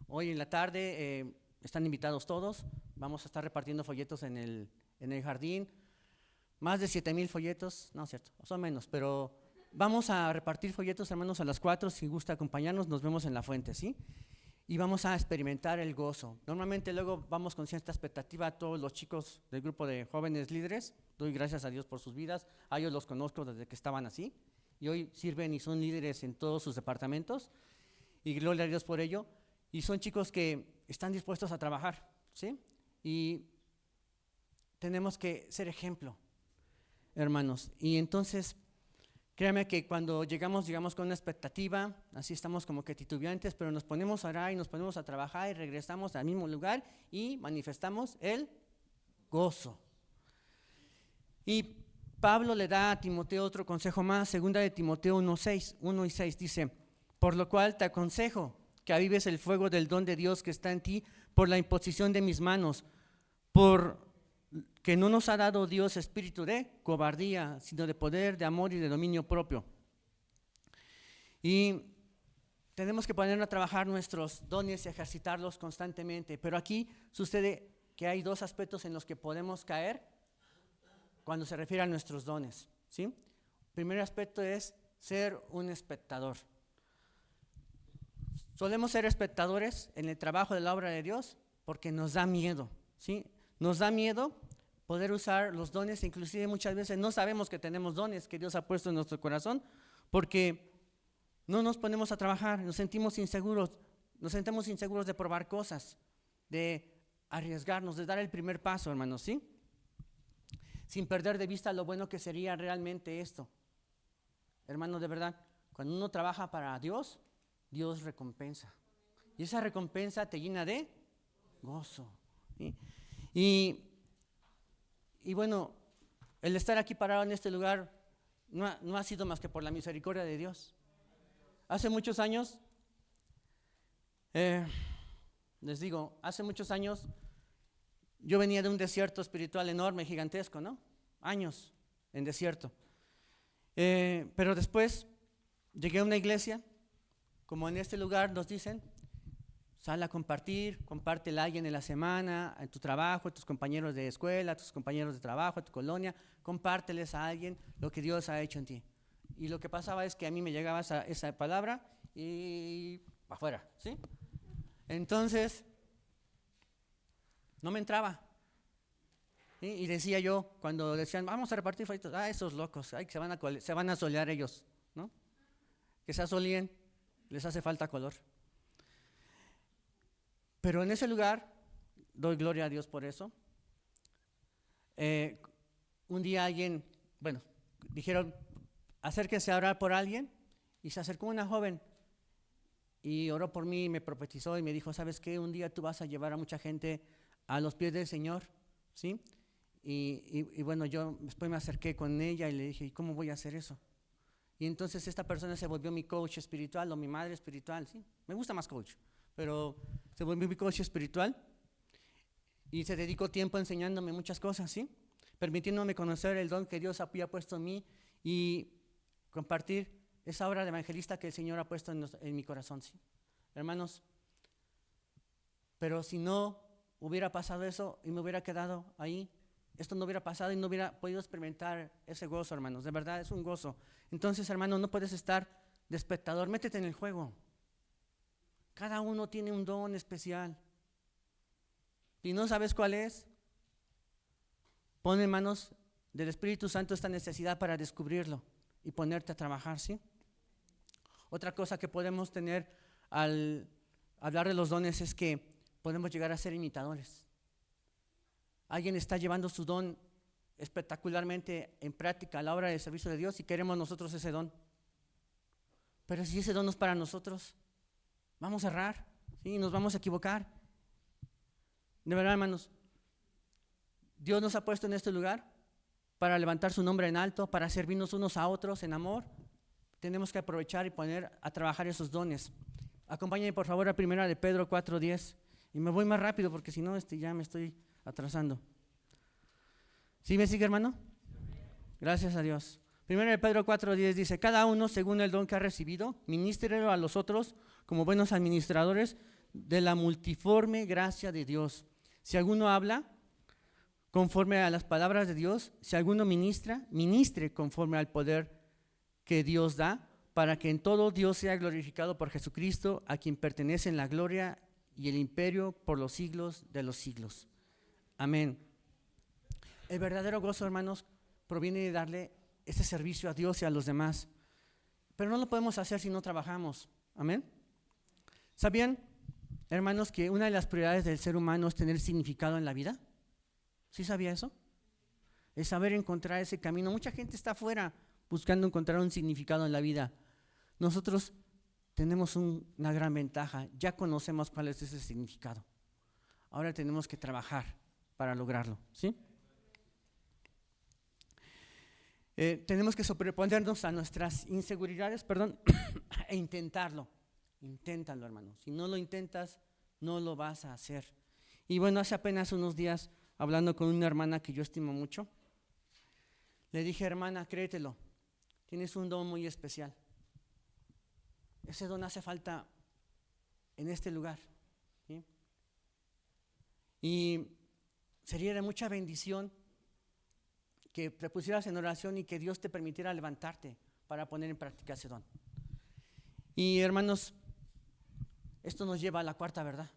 Hoy en la tarde están invitados todos. Vamos a estar repartiendo folletos en el jardín. Más de 7,000 folletos, no es cierto, son menos, pero vamos a repartir folletos, hermanos, a las 4. Si gusta acompañarnos, nos vemos en la fuente, ¿sí? Y vamos a experimentar el gozo. Normalmente luego vamos con cierta expectativa a todos los chicos del grupo de jóvenes líderes. Doy gracias a Dios por sus vidas. A ellos los conozco desde que estaban así. Y hoy sirven y son líderes en todos sus departamentos. Y gloria a Dios por ello. Y son chicos que están dispuestos a trabajar, ¿sí? Y tenemos que ser ejemplo, hermanos. Y entonces, créanme que cuando llegamos con una expectativa, así estamos como que titubeantes, pero nos ponemos a orar y nos ponemos a trabajar y regresamos al mismo lugar y manifestamos el gozo. Y Pablo le da a Timoteo otro consejo más, 2 de Timoteo 1 y 6, dice: por lo cual te aconsejo que avives el fuego del don de Dios que está en ti por la imposición de mis manos, por que no nos ha dado Dios espíritu de cobardía, sino de poder, de amor y de dominio propio. Y tenemos que poner a trabajar nuestros dones y ejercitarlos constantemente, pero aquí sucede que hay dos aspectos en los que podemos caer cuando se refiere a nuestros dones, ¿sí? El primer aspecto es ser un espectador. Solemos ser espectadores en el trabajo de la obra de Dios porque nos da miedo, ¿sí? Nos da miedo poder usar los dones, inclusive muchas veces no sabemos que tenemos dones que Dios ha puesto en nuestro corazón porque no nos ponemos a trabajar, nos sentimos inseguros de probar cosas, de arriesgarnos, de dar el primer paso, hermanos, ¿sí? Sin perder de vista lo bueno que sería realmente esto. Hermanos, de verdad, cuando uno trabaja para Dios, Dios recompensa. Y esa recompensa te llena de gozo, ¿sí? Y bueno, el estar aquí parado en este lugar no ha sido más que por la misericordia de Dios. Hace muchos años, les digo, hace muchos años yo venía de un desierto espiritual enorme, gigantesco, ¿no? Años en desierto. Pero después llegué a una iglesia como en este lugar nos dicen, sal a compartir, compártela a alguien en la semana, en tu trabajo, a tus compañeros de escuela, a tus compañeros de trabajo, a tu colonia, compárteles a alguien lo que Dios ha hecho en ti. Y lo que pasaba es que a mí me llegaba esa palabra y para afuera, ¿sí? Entonces, no me entraba. ¿Sí? Y decía yo, cuando decían, vamos a repartir fritos, esos locos, que se van a solear ellos, ¿no? Que se asolíen, les hace falta color. Pero en ese lugar, doy gloria a Dios por eso. Un día dijeron, acérquense a orar por alguien, y se acercó una joven y oró por mí, me profetizó y me dijo, ¿sabes qué? Un día tú vas a llevar a mucha gente a los pies del Señor, ¿sí? Y bueno, yo después me acerqué con ella y le dije, ¿y cómo voy a hacer eso? Y entonces esta persona se volvió mi coach espiritual o mi madre espiritual, ¿sí? Me gusta más coach, pero se volvió mi coach espiritual y se dedicó tiempo enseñándome muchas cosas, ¿sí? Permitiéndome conocer el don que Dios había puesto en mí y compartir esa obra de evangelista que el Señor ha puesto en mi corazón, ¿sí? Hermanos, pero si no hubiera pasado eso y me hubiera quedado ahí, esto no hubiera pasado y no hubiera podido experimentar ese gozo, hermanos. De verdad, es un gozo. Entonces, hermano, no puedes estar de espectador, métete en el juego. Cada uno tiene un don especial. Si no sabes cuál es, pon en manos del Espíritu Santo esta necesidad para descubrirlo y ponerte a trabajar, ¿sí? Otra cosa que podemos tener al hablar de los dones es que podemos llegar a ser imitadores. Alguien está llevando su don espectacularmente en práctica a la obra de servicio de Dios y queremos nosotros ese don. Pero si ese don no es para nosotros, vamos a errar, ¿sí? Nos vamos a equivocar. De verdad, hermanos, Dios nos ha puesto en este lugar para levantar su nombre en alto, para servirnos unos a otros en amor. Tenemos que aprovechar y poner a trabajar esos dones. Acompáñenme por favor a 1 de Pedro 4:10 y me voy más rápido porque si no ya me estoy atrasando. ¿Sí me sigue, hermano? Gracias a Dios. 1 de Pedro 4:10 dice, cada uno según el don que ha recibido, ministrelo a los otros como buenos administradores de la multiforme gracia de Dios. Si alguno habla conforme a las palabras de Dios, si alguno ministre conforme al poder que Dios da, para que en todo Dios sea glorificado por Jesucristo, a quien pertenecen la gloria y el imperio por los siglos de los siglos. Amén. El verdadero gozo, hermanos, proviene de darle ese servicio a Dios y a los demás. Pero no lo podemos hacer si no trabajamos. Amén. ¿Sabían, hermanos, que una de las prioridades del ser humano es tener significado en la vida? ¿Sí sabía eso? Es saber encontrar ese camino. Mucha gente está afuera buscando encontrar un significado en la vida. Nosotros tenemos una gran ventaja. Ya conocemos cuál es ese significado. Ahora tenemos que trabajar para lograrlo, ¿sí? Tenemos que sobreponernos a nuestras inseguridades, e intentarlo. Inténtalo, hermano. Si no lo intentas, no lo vas a hacer. Y bueno, hace apenas unos días, hablando con una hermana que yo estimo mucho, le dije, hermana, créetelo, tienes un don muy especial. Ese don hace falta en este lugar, ¿sí? Y sería de mucha bendición que te pusieras en oración y que Dios te permitiera levantarte para poner en práctica ese don. Y hermanos, esto nos lleva a la cuarta verdad.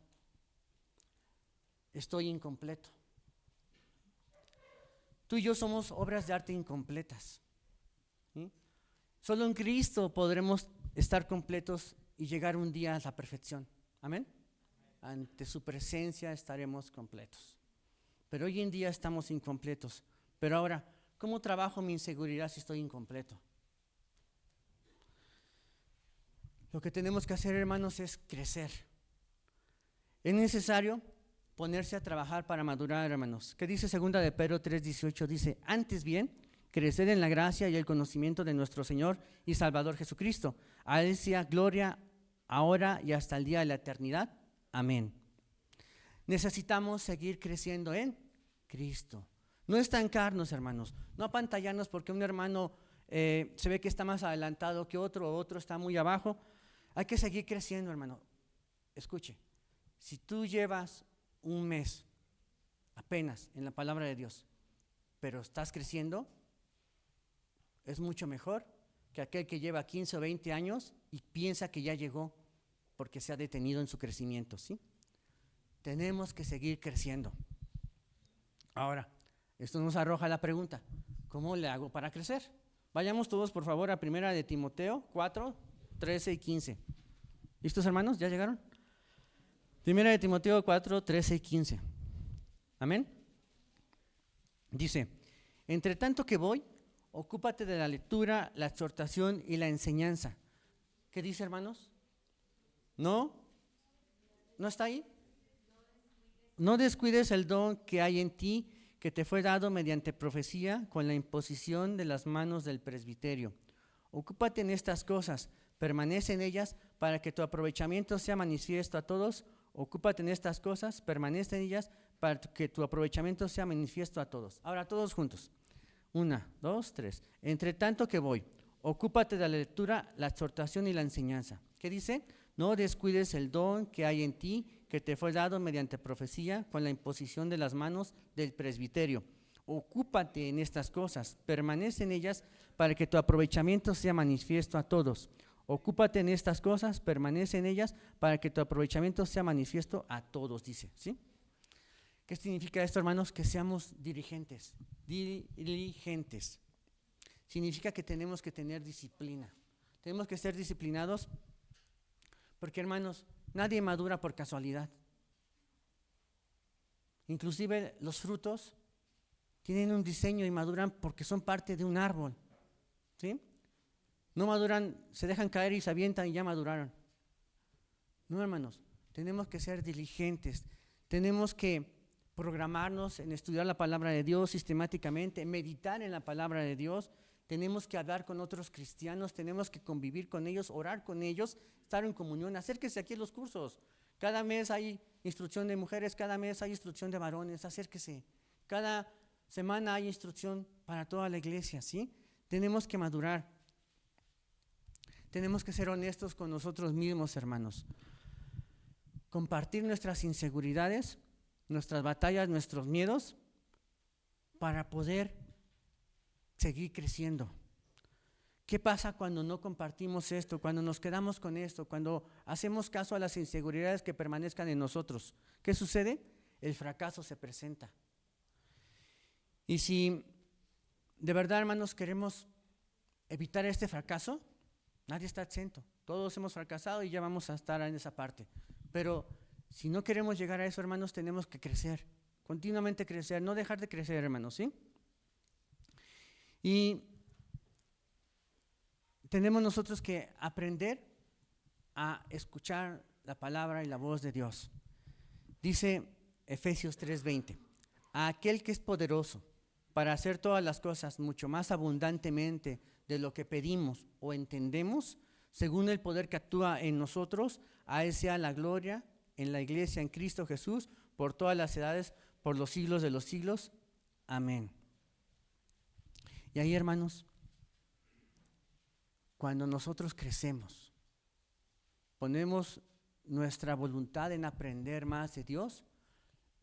Estoy incompleto. Tú y yo somos obras de arte incompletas, ¿sí? Solo en Cristo podremos estar completos y llegar un día a la perfección. Amén. Ante su presencia estaremos completos. Pero hoy en día estamos incompletos. Pero ahora, ¿cómo trabajo mi inseguridad si estoy incompleto? Lo que tenemos que hacer, hermanos, es crecer. Es necesario ponerse a trabajar para madurar, hermanos. ¿Qué dice 2 de Pedro 3:18? Dice, antes bien, crecer en la gracia y el conocimiento de nuestro Señor y Salvador Jesucristo. A Él sea gloria ahora y hasta el día de la eternidad. Amén. Necesitamos seguir creciendo en Cristo. No estancarnos, hermanos. No apantallarnos porque un hermano se ve que está más adelantado que otro, o otro está muy abajo. Hay que seguir creciendo, hermano. Escuche, si tú llevas un mes apenas en la palabra de Dios, pero estás creciendo, es mucho mejor que aquel que lleva 15 o 20 años y piensa que ya llegó porque se ha detenido en su crecimiento, ¿sí? Tenemos que seguir creciendo. Ahora, esto nos arroja la pregunta, ¿cómo le hago para crecer? Vayamos todos, por favor, a 1 de Timoteo 4, 13 y 15. ¿Listos, hermanos? ¿Ya llegaron? 1 de Timoteo 4, 13 y 15. Amén. Dice, entre tanto que voy, ocúpate de la lectura, la exhortación y la enseñanza. ¿Qué dice, hermanos? ¿No? ¿No está ahí? No descuides el don que hay en ti, que te fue dado mediante profecía con la imposición de las manos del presbiterio. Ocúpate en estas cosas, permanece en ellas para que tu aprovechamiento sea manifiesto a todos. Ocúpate en estas cosas, permanece en ellas para que tu aprovechamiento sea manifiesto a todos. Ahora todos juntos. 1, 2, 3. Entre tanto que voy, ocúpate de la lectura, la exhortación y la enseñanza. ¿Qué dice? No descuides el don que hay en ti, que te fue dado mediante profecía con la imposición de las manos del presbiterio. Ocúpate en estas cosas, permanece en ellas para que tu aprovechamiento sea manifiesto a todos. Ocúpate en estas cosas, permanece en ellas para que tu aprovechamiento sea manifiesto a todos, dice, ¿sí? ¿Qué significa esto, hermanos? Que seamos diligentes. Significa que tenemos que tener disciplina. Tenemos que ser disciplinados porque, hermanos, nadie madura por casualidad. Inclusive los frutos tienen un diseño y maduran porque son parte de un árbol, ¿sí? No maduran, se dejan caer y se avientan y ya maduraron. No, hermanos, tenemos que ser diligentes, tenemos que programarnos en estudiar la palabra de Dios sistemáticamente, meditar en la palabra de Dios, tenemos que hablar con otros cristianos, tenemos que convivir con ellos, orar con ellos, estar en comunión. Acérquese aquí a los cursos. Cada mes hay instrucción de mujeres, cada mes hay instrucción de varones, acérquese. Cada semana hay instrucción para toda la iglesia, ¿sí? Tenemos que madurar. Tenemos que ser honestos con nosotros mismos, hermanos. Compartir nuestras inseguridades, nuestras batallas, nuestros miedos, para poder seguir creciendo. ¿Qué pasa cuando no compartimos esto, cuando nos quedamos con esto, cuando hacemos caso a las inseguridades que permanezcan en nosotros? ¿Qué sucede? El fracaso se presenta. Y si de verdad, hermanos, queremos evitar este fracaso, nadie está exento. Todos hemos fracasado y ya vamos a estar en esa parte. Pero si no queremos llegar a eso, hermanos, tenemos que crecer, continuamente crecer, no dejar de crecer, hermanos, ¿sí? Y tenemos nosotros que aprender a escuchar la palabra y la voz de Dios. Dice Efesios 3:20, a aquel que es poderoso para hacer todas las cosas mucho más abundantemente de lo que pedimos o entendemos, según el poder que actúa en nosotros, a Él sea la gloria en la iglesia, en Cristo Jesús, por todas las edades, por los siglos de los siglos. Amén. Y ahí, hermanos, cuando nosotros crecemos, ponemos nuestra voluntad en aprender más de Dios,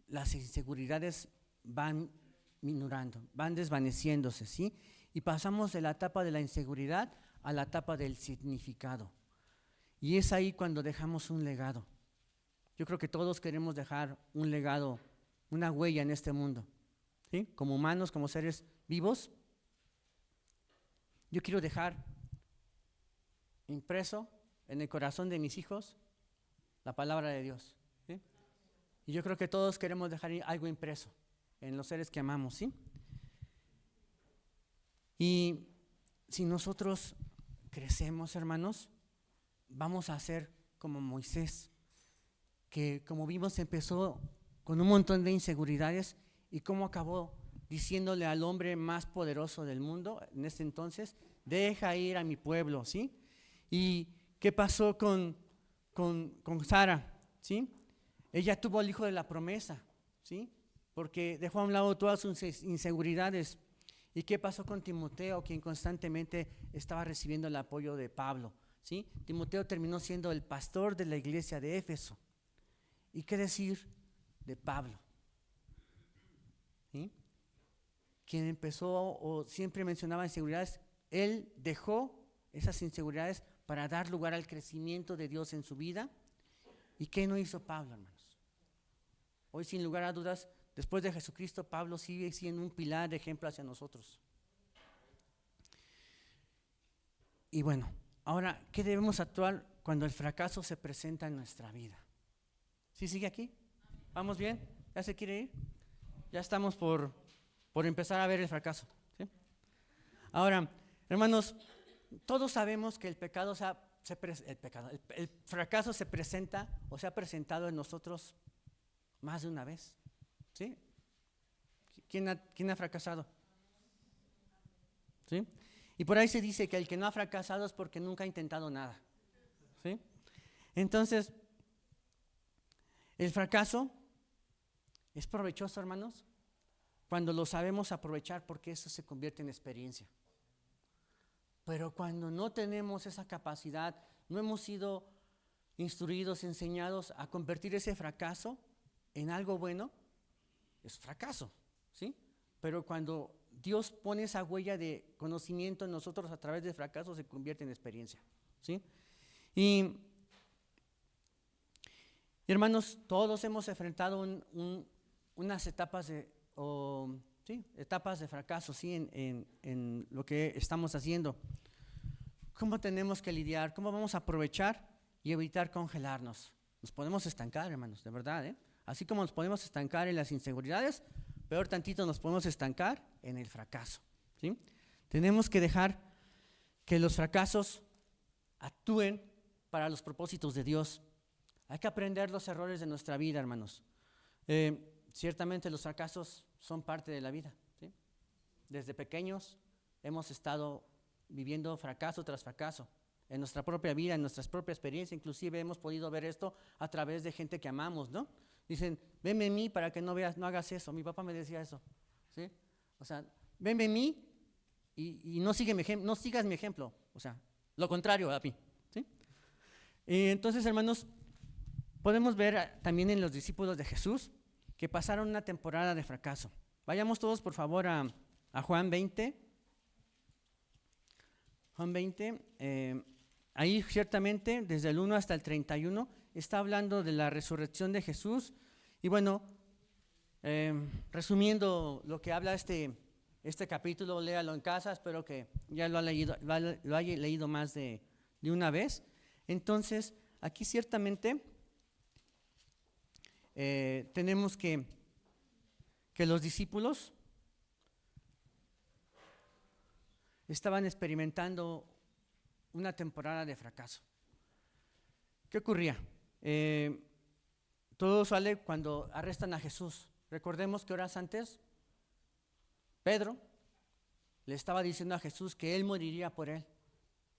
las inseguridades van minorando, van desvaneciéndose, ¿sí? Y pasamos de la etapa de la inseguridad a la etapa del significado. Y es ahí cuando dejamos un legado. Yo creo que todos queremos dejar un legado, una huella en este mundo, ¿sí? Como humanos, como seres vivos, yo quiero dejar impreso en el corazón de mis hijos la palabra de Dios, ¿sí? Y yo creo que todos queremos dejar algo impreso en los seres que amamos, ¿sí? Y si nosotros crecemos, hermanos, vamos a ser como Moisés, que como vimos empezó con un montón de inseguridades y cómo acabó diciéndole al hombre más poderoso del mundo en ese entonces, deja ir a mi pueblo, ¿sí? ¿Y qué pasó con Sara? ¿Sí? Ella tuvo el hijo de la promesa, ¿sí? Porque dejó a un lado todas sus inseguridades. ¿Y qué pasó con Timoteo, quien constantemente estaba recibiendo el apoyo de Pablo? ¿sí? Timoteo terminó siendo el pastor de la iglesia de Éfeso. ¿Y qué decir de Pablo? ¿Sí? Quien empezó o siempre mencionaba inseguridades, él dejó esas inseguridades para dar lugar al crecimiento de Dios en su vida. ¿Y qué no hizo Pablo, hermanos? Hoy, sin lugar a dudas, después de Jesucristo, Pablo sigue siendo un pilar de ejemplo hacia nosotros. Y bueno, ahora, ¿qué debemos actuar cuando el fracaso se presenta en nuestra vida? ¿Sí sigue aquí? ¿Vamos bien? ¿Ya se quiere ir? Ya estamos por empezar a ver el fracaso, ¿sí? Ahora, hermanos, todos sabemos que el fracaso se presenta o se ha presentado en nosotros más de una vez, ¿sí? ¿Quién ha fracasado? ¿Sí? Y por ahí se dice que el que no ha fracasado es porque nunca ha intentado nada, ¿sí? Entonces, el fracaso es provechoso, hermanos, cuando lo sabemos aprovechar, porque eso se convierte en experiencia. Pero cuando no tenemos esa capacidad, no hemos sido instruidos, enseñados a convertir ese fracaso en algo bueno, es fracaso, ¿sí? Pero cuando Dios pone esa huella de conocimiento en nosotros a través del fracaso, se convierte en experiencia, ¿sí? Y hermanos, todos hemos enfrentado unas etapas etapas de fracaso, ¿sí? En lo que estamos haciendo. ¿Cómo tenemos que lidiar? ¿Cómo vamos a aprovechar y evitar congelarnos? Nos podemos estancar, hermanos, de verdad, ¿eh? Así como nos podemos estancar en las inseguridades, peor tantito nos podemos estancar en el fracaso, ¿sí? Tenemos que dejar que los fracasos actúen para los propósitos de Dios. Hay que aprender los errores de nuestra vida, hermanos. Ciertamente los fracasos son parte de la vida, ¿sí? Desde pequeños hemos estado viviendo fracaso tras fracaso en nuestra propia vida, en nuestras propias experiencias. Inclusive hemos podido ver esto a través de gente que amamos, ¿no? Dicen, venme en mí para que no hagas eso. Mi papá me decía eso, ¿sí? O sea, venme en mí y no sigas mi ejemplo. O sea, lo contrario a mí, ¿sí? Entonces, hermanos, podemos ver también en los discípulos de Jesús que pasaron una temporada de fracaso. Vayamos todos, por favor, a Juan 20. Juan 20, ahí ciertamente, desde el 1 hasta el 31, está hablando de la resurrección de Jesús. Y bueno, resumiendo lo que habla este capítulo, léalo en casa, espero que ya lo haya leído más de una vez. Entonces, aquí ciertamente tenemos que los discípulos estaban experimentando una temporada de fracaso. ¿Qué ocurría? Todo sale cuando arrestan a Jesús. Recordemos que horas antes, Pedro le estaba diciendo a Jesús que él moriría por él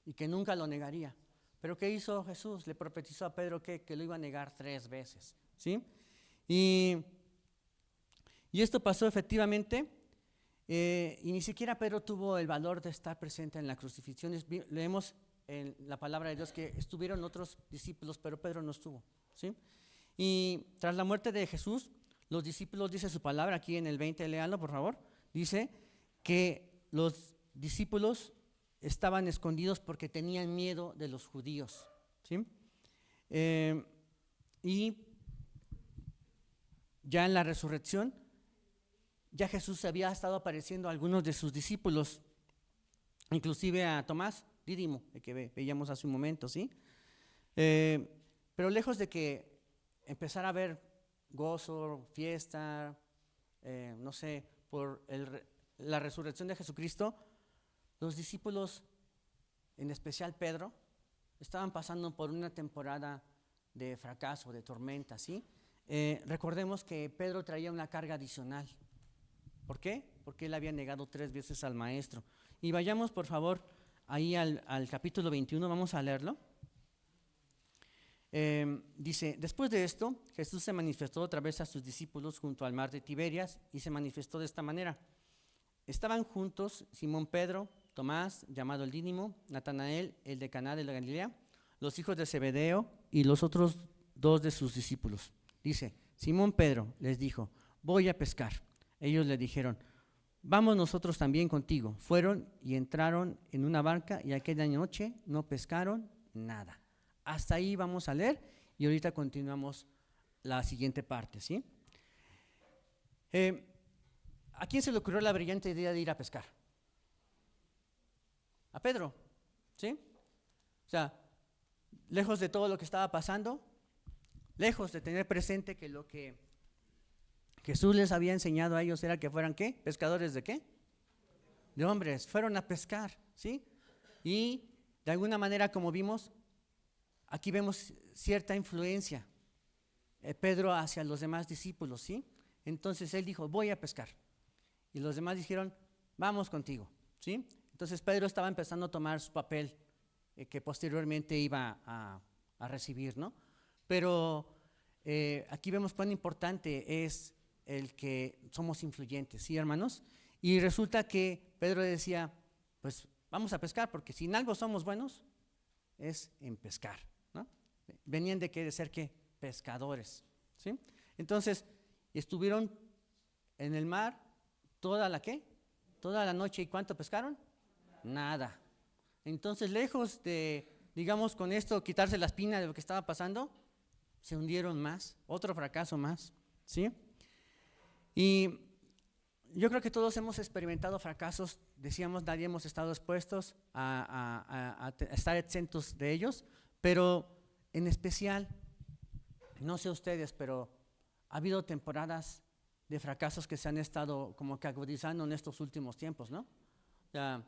y que nunca lo negaría. ¿Pero qué hizo Jesús? Le profetizó a Pedro que lo iba a negar 3 veces, ¿sí? Y esto pasó efectivamente. Y ni siquiera Pedro tuvo el valor de estar presente en la crucifixión. Leemos en la palabra de Dios que estuvieron otros discípulos, pero Pedro no estuvo, ¿sí? Y tras la muerte de Jesús, los discípulos, dice su palabra aquí en el 20, léanlo por favor, dice que los discípulos estaban escondidos porque tenían miedo de los judíos, ¿sí? Y ya en la resurrección, ya Jesús había estado apareciendo a algunos de sus discípulos, inclusive a Tomás, Dídimo, el que veíamos hace un momento, ¿sí? Pero lejos de que empezara a haber gozo, fiesta, no sé, por la resurrección de Jesucristo, los discípulos, en especial Pedro, estaban pasando por una temporada de fracaso, de tormenta, ¿sí? Recordemos que Pedro traía una carga adicional. ¿Por qué? Porque él había negado 3 veces al maestro. Y vayamos, por favor, ahí al capítulo 21, vamos a leerlo. Dice, después de esto, Jesús se manifestó otra vez a sus discípulos junto al mar de Tiberias y se manifestó de esta manera. Estaban juntos Simón Pedro, Tomás, llamado el Dídimo, Natanael, el de Caná de la Galilea, los hijos de Zebedeo y los otros 2 de sus discípulos. Dice, Simón Pedro les dijo, voy a pescar. Ellos le dijeron, vamos nosotros también contigo. Fueron y entraron en una barca y aquella noche no pescaron nada. Hasta ahí vamos a leer y ahorita continuamos la siguiente parte, ¿sí? ¿A quién se le ocurrió la brillante idea de ir a pescar? A Pedro, ¿sí? O sea, lejos de todo lo que estaba pasando, lejos de tener presente que lo que Jesús les había enseñado a ellos era que fueran, ¿qué? ¿Pescadores de qué? De hombres. Fueron a pescar, ¿sí? Y de alguna manera, como vimos, aquí vemos cierta influencia Pedro hacia los demás discípulos, ¿sí? Entonces él dijo, voy a pescar. Y los demás dijeron, vamos contigo, ¿sí? Entonces Pedro estaba empezando a tomar su papel que posteriormente iba a recibir, ¿no? Pero aquí vemos cuán importante es el que somos influyentes, ¿sí, hermanos? Y resulta que Pedro decía, pues vamos a pescar, porque si en algo somos buenos, es en pescar, ¿no? Venían de ser, ¿qué? Pescadores, ¿sí? Entonces, estuvieron en el mar toda la, ¿qué? Toda la noche, ¿y cuánto pescaron? Nada. Entonces, lejos de, digamos, con esto quitarse la espina de lo que estaba pasando, se hundieron más, otro fracaso más, ¿sí? Y yo creo que todos hemos experimentado fracasos, decíamos, nadie hemos estado expuestos a estar exentos de ellos, pero en especial, no sé ustedes, pero ha habido temporadas de fracasos que se han estado como que agudizando en estos últimos tiempos, ¿no? Ya,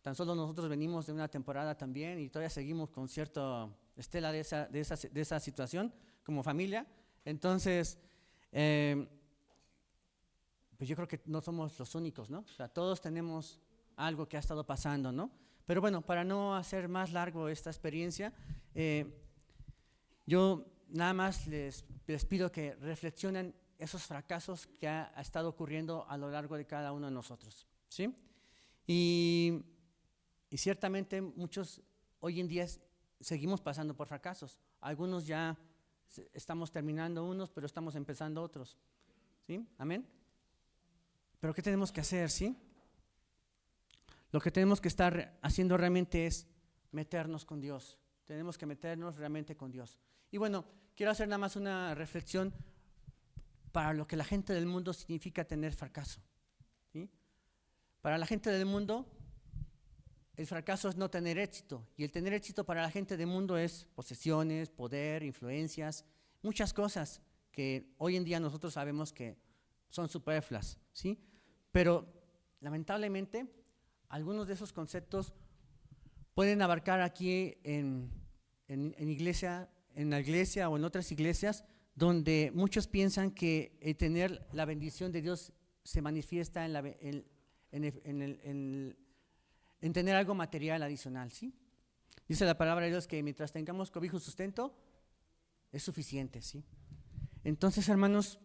tan solo nosotros venimos de una temporada también y todavía seguimos con cierta estela de esa situación como familia. Entonces, pues yo creo que no somos los únicos, ¿no? O sea, todos tenemos algo que ha estado pasando, ¿no? Pero bueno, para no hacer más largo esta experiencia, yo nada más les pido que reflexionen esos fracasos que ha estado ocurriendo a lo largo de cada uno de nosotros, ¿sí? Y ciertamente muchos hoy en día seguimos pasando por fracasos. Algunos ya estamos terminando unos, pero estamos empezando otros, ¿sí? Amén. Pero ¿qué tenemos que hacer, sí? Lo que tenemos que estar haciendo realmente es meternos con Dios. Tenemos que meternos realmente con Dios. Y bueno, quiero hacer nada más una reflexión para lo que la gente del mundo significa tener fracaso, ¿sí? Para la gente del mundo, el fracaso es no tener éxito. Y el tener éxito para la gente del mundo es posesiones, poder, influencias, muchas cosas que hoy en día nosotros sabemos que son superfluas, ¿sí? Pero lamentablemente, algunos de esos conceptos pueden abarcar aquí en iglesia, en la iglesia o en otras iglesias, donde muchos piensan que tener la bendición de Dios se manifiesta en tener algo material adicional, ¿sí? Dice la palabra de Dios que mientras tengamos cobijo y sustento, es suficiente, ¿sí? Entonces, hermanos,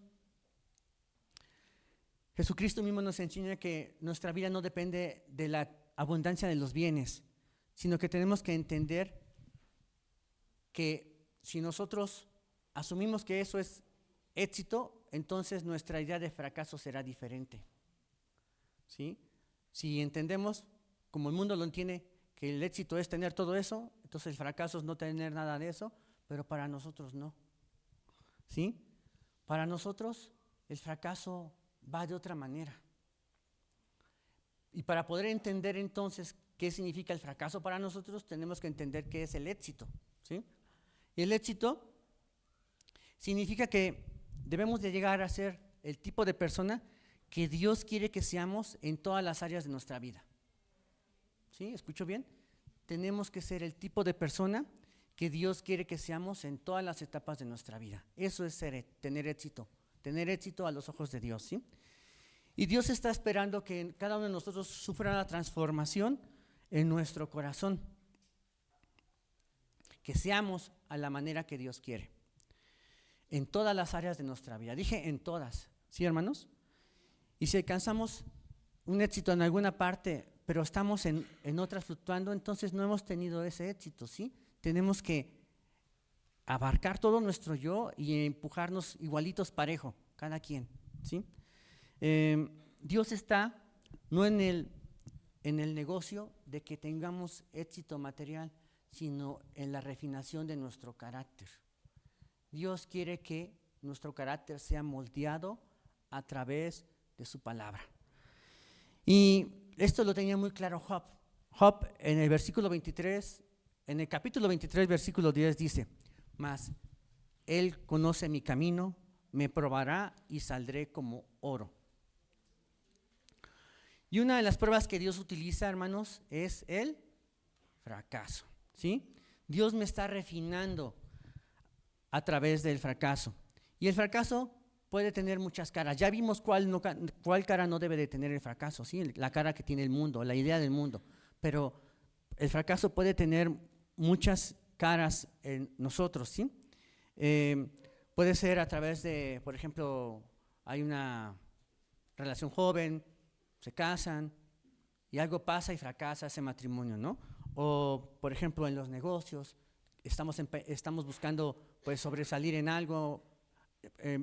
Jesucristo mismo nos enseña que nuestra vida no depende de la abundancia de los bienes, sino que tenemos que entender que si nosotros asumimos que eso es éxito, entonces nuestra idea de fracaso será diferente, ¿sí? Si entendemos, como el mundo lo entiende, que el éxito es tener todo eso, entonces el fracaso es no tener nada de eso, pero para nosotros no, ¿sí? Para nosotros el fracaso va de otra manera. Y para poder entender entonces qué significa el fracaso para nosotros, tenemos que entender qué es el éxito, ¿sí? Y el éxito significa que debemos de llegar a ser el tipo de persona que Dios quiere que seamos en todas las áreas de nuestra vida. ¿Sí? ¿Escucho bien? Tenemos que ser el tipo de persona que Dios quiere que seamos en todas las etapas de nuestra vida. Eso es tener éxito a los ojos de Dios, ¿sí? Y Dios está esperando que cada uno de nosotros sufra la transformación en nuestro corazón, que seamos a la manera que Dios quiere, en todas las áreas de nuestra vida. Dije en todas, ¿sí, hermanos? Y si alcanzamos un éxito en alguna parte, pero estamos en otras fluctuando, entonces no hemos tenido ese éxito, ¿sí? Tenemos que abarcar todo nuestro yo y empujarnos igualitos parejo, cada quien, ¿sí? Dios está no en el negocio de que tengamos éxito material, sino en la refinación de nuestro carácter. Dios quiere que nuestro carácter sea moldeado a través de su palabra. Y esto lo tenía muy claro Job. Job en el versículo 23, en el capítulo 23, versículo 10 dice: mas Él conoce mi camino, me probará y saldré como oro. Y una de las pruebas que Dios utiliza, hermanos, es el fracaso, ¿sí? Dios me está refinando a través del fracaso. Y el fracaso puede tener muchas caras. Ya vimos cuál cara no debe de tener el fracaso, ¿sí? La cara que tiene el mundo, la idea del mundo. Pero el fracaso puede tener muchas caras en nosotros, ¿sí? Puede ser a través de, por ejemplo, hay una relación joven, se casan y algo pasa y fracasa ese matrimonio, ¿no? O, por ejemplo, en los negocios, estamos buscando pues sobresalir en algo,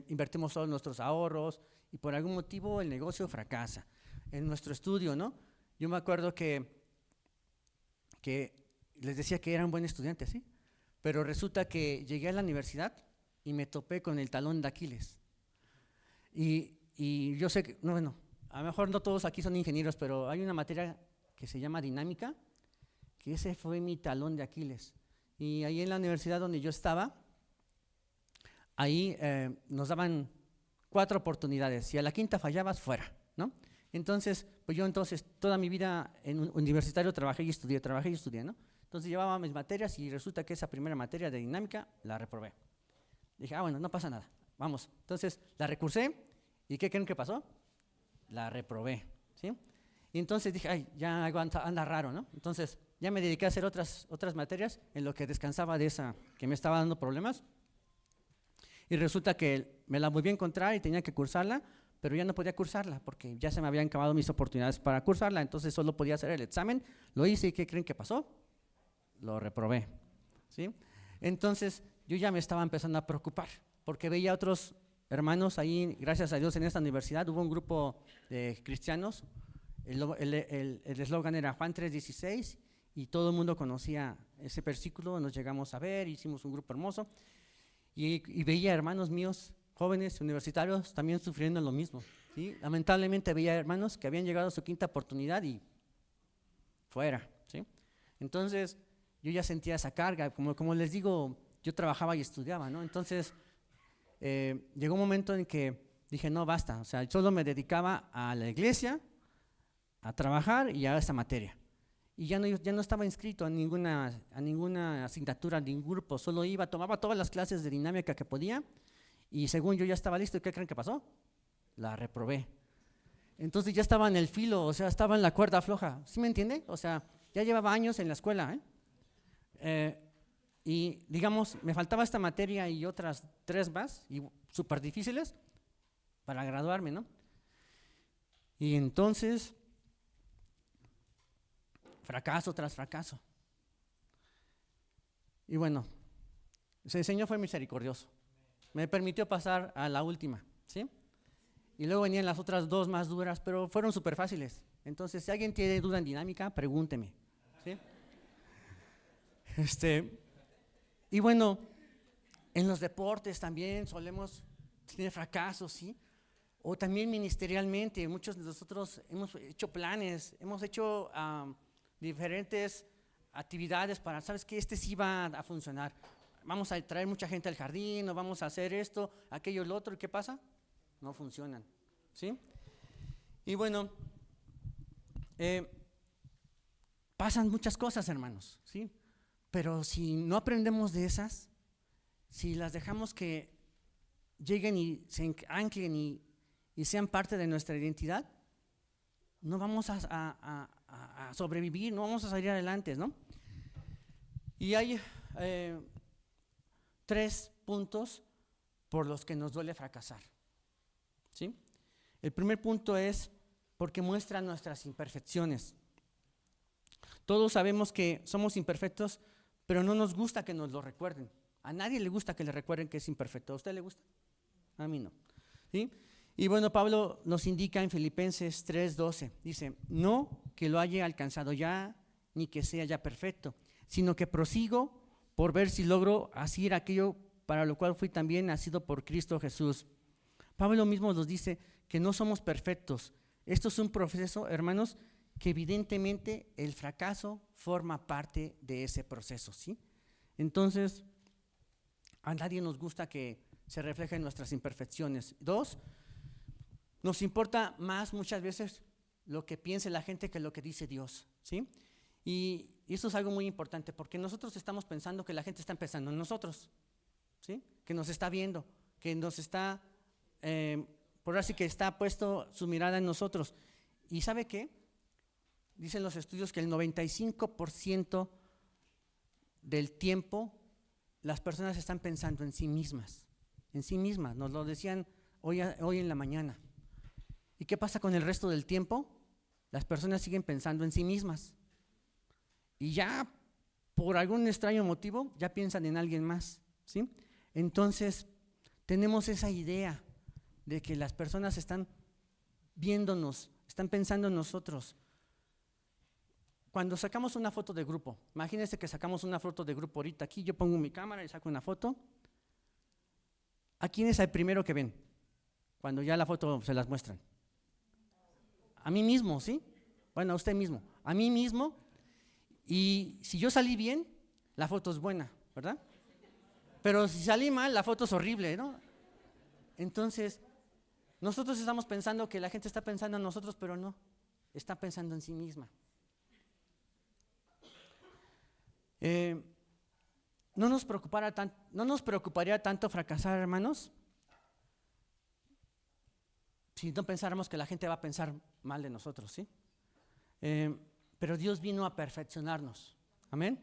invertimos todos nuestros ahorros y por algún motivo el negocio fracasa. En nuestro estudio, ¿no? Yo me acuerdo que les decía que era un buen estudiante, ¿sí? Pero resulta que llegué a la universidad y me topé con el talón de Aquiles. Y yo sé que, no, bueno, a lo mejor no todos aquí son ingenieros, pero hay una materia que se llama dinámica, que ese fue mi talón de Aquiles. Y ahí en la universidad donde yo estaba, ahí nos daban 4 oportunidades. Si a la quinta fallabas, fuera, ¿no? Entonces, pues yo toda mi vida en un universitario trabajé y estudié, ¿no? Entonces llevaba mis materias y resulta que esa primera materia de dinámica la reprobé. Dije, bueno, no pasa nada, vamos. Entonces la recursé y ¿qué creen que pasó? La reprobé, ¿sí? Y entonces dije, ay, ya algo anda raro, ¿no? Entonces ya me dediqué a hacer otras materias en lo que descansaba de esa que me estaba dando problemas. Y resulta que me la volví a encontrar y tenía que cursarla, pero ya no podía cursarla porque ya se me habían acabado mis oportunidades para cursarla, entonces solo podía hacer el examen. Lo hice y ¿qué creen que pasó? Lo reprobé, ¿sí? Entonces yo ya me estaba empezando a preocupar porque veía a otros hermanos ahí, gracias a Dios en esta universidad hubo un grupo de cristianos, el eslogan era Juan 3:16 y todo el mundo conocía ese versículo, nos llegamos a ver, hicimos un grupo hermoso y veía hermanos míos, jóvenes universitarios también sufriendo lo mismo, ¿sí? Lamentablemente veía hermanos que habían llegado a su quinta oportunidad y fuera, ¿sí? Entonces yo ya sentía esa carga, como les digo, yo trabajaba y estudiaba, ¿no? Entonces llegó un momento en que dije, no, basta, o sea, solo me dedicaba a la iglesia, a trabajar y a esta materia. Y ya no estaba inscrito a ninguna asignatura, a ningún grupo, solo tomaba todas las clases de dinámica que podía y según yo ya estaba listo, ¿y qué creen que pasó? La reprobé. Entonces ya estaba en el filo, o sea, estaba en la cuerda floja, ¿sí me entiende? O sea, ya llevaba años en la escuela, y digamos, me faltaba esta materia y otras 3 más, y súper difíciles, para graduarme, ¿no? Y entonces, fracaso tras fracaso. Y bueno, el Señor fue misericordioso. Me permitió pasar a la última, ¿sí? Y luego venían las otras 2 más duras, pero fueron súper fáciles. Entonces, si alguien tiene duda en dinámica, pregúnteme, ¿sí? Y bueno, en los deportes también solemos tener fracasos, ¿sí? O también ministerialmente, muchos de nosotros hemos hecho planes, hemos hecho diferentes actividades para, ¿sabes qué? Sí va a funcionar. Vamos a traer mucha gente al jardín, o vamos a hacer esto, aquello, lo otro, ¿y qué pasa? No funcionan, ¿sí? Y bueno, pasan muchas cosas, hermanos, ¿sí? Pero si no aprendemos de esas, si las dejamos que lleguen y se anclen y sean parte de nuestra identidad, no vamos a sobrevivir, no vamos a salir adelante, ¿no? Y hay 3 puntos por los que nos duele fracasar, ¿sí? El primer punto es porque muestra nuestras imperfecciones. Todos sabemos que somos imperfectos, pero no nos gusta que nos lo recuerden. A nadie le gusta que le recuerden que es imperfecto. ¿A usted le gusta? A mí no. ¿Sí? Y bueno, Pablo nos indica en Filipenses 3:12, dice, no que lo haya alcanzado ya, ni que sea ya perfecto, sino que prosigo por ver si logro hacer aquello para lo cual fui también nacido por Cristo Jesús. Pablo mismo nos dice que no somos perfectos. Esto es un proceso, hermanos, que evidentemente el fracaso forma parte de ese proceso, ¿sí? Entonces, a nadie nos gusta que se reflejen nuestras imperfecciones. 2, nos importa más muchas veces lo que piense la gente que lo que dice Dios, ¿sí? Y eso es algo muy importante, porque nosotros estamos pensando que la gente está pensando en nosotros, ¿sí? Que nos está viendo, que nos está, por así que está puesto su mirada en nosotros. ¿Y sabe qué? Dicen los estudios que el 95% del tiempo las personas están pensando en sí mismas, nos lo decían hoy en la mañana. ¿Y qué pasa con el resto del tiempo? Las personas siguen pensando en sí mismas. Y ya, por algún extraño motivo, ya piensan en alguien más, ¿sí? Entonces, tenemos esa idea de que las personas están viéndonos, están pensando en nosotros. Cuando sacamos una foto de grupo, imagínense que sacamos una foto de grupo ahorita aquí, yo pongo mi cámara y saco una foto. ¿A quién es el primero que ven? Cuando ya la foto se las muestran. A mí mismo, ¿sí? Bueno, a usted mismo. A mí mismo. Y si yo salí bien, la foto es buena, ¿verdad? Pero si salí mal, la foto es horrible, ¿no? Entonces, nosotros estamos pensando que la gente está pensando en nosotros, pero no, está pensando en sí misma. ¿No nos preocuparía tanto fracasar, hermanos? Si no pensáramos que la gente va a pensar mal de nosotros, ¿sí? Pero Dios vino a perfeccionarnos, amén.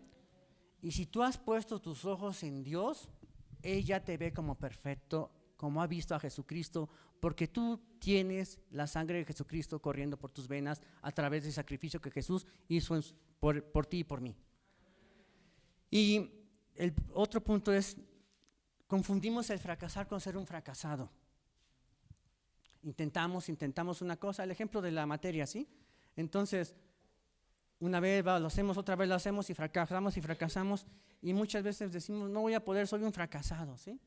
Y si tú has puesto tus ojos en Dios, Él ya te ve como perfecto, como ha visto a Jesucristo, porque tú tienes la sangre de Jesucristo corriendo por tus venas a través del sacrificio que Jesús hizo por ti y por mí. Y el otro punto es, confundimos el fracasar con ser un fracasado. Intentamos una cosa, el ejemplo de la materia, ¿sí? Entonces, una vez lo hacemos, otra vez lo hacemos y fracasamos y muchas veces decimos, no voy a poder, soy un fracasado, ¿sí?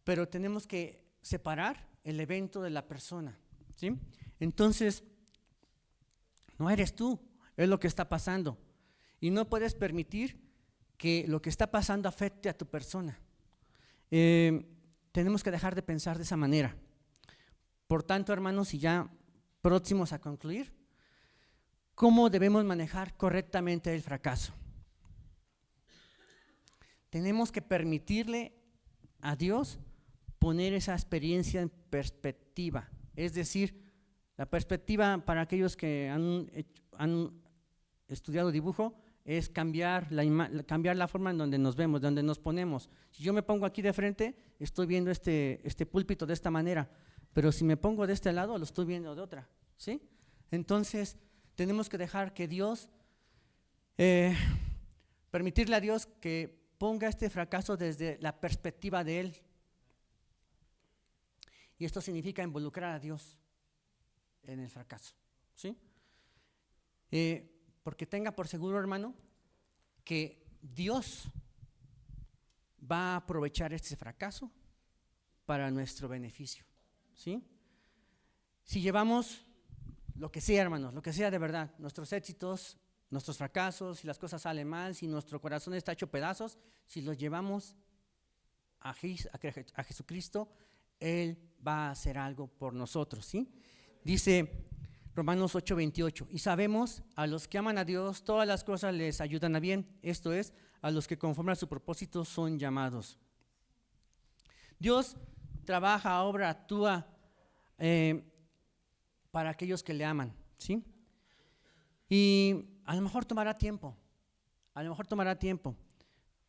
Pero tenemos que separar el evento de la persona, ¿sí? Entonces, no eres tú, es lo que está pasando. Y no puedes permitir que lo que está pasando afecte a tu persona. Tenemos que dejar de pensar de esa manera. Por tanto, hermanos, y ya próximos a concluir, ¿cómo debemos manejar correctamente el fracaso? Tenemos que permitirle a Dios poner esa experiencia en perspectiva. Es decir, la perspectiva para aquellos que han estudiado dibujo es cambiar la forma en donde nos vemos, donde nos ponemos. Si yo me pongo aquí de frente, estoy viendo este púlpito de esta manera, pero si me pongo de este lado, lo estoy viendo de otra, ¿sí? Entonces, tenemos que dejar que Dios, permitirle a Dios que ponga este fracaso desde la perspectiva de Él. Y esto significa involucrar a Dios en el fracaso, ¿sí? Porque tenga por seguro, hermano, que Dios va a aprovechar este fracaso para nuestro beneficio, ¿sí? Si llevamos lo que sea, hermanos, lo que sea de verdad, nuestros éxitos, nuestros fracasos, si las cosas salen mal, si nuestro corazón está hecho pedazos, si los llevamos a Jesucristo, Él va a hacer algo por nosotros, ¿sí? Dice Romanos 8:28, y sabemos a los que aman a Dios, todas las cosas les ayudan a bien, esto es, a los que conforme a su propósito son llamados. Dios trabaja, obra, actúa para aquellos que le aman, ¿sí? Y a lo mejor tomará tiempo,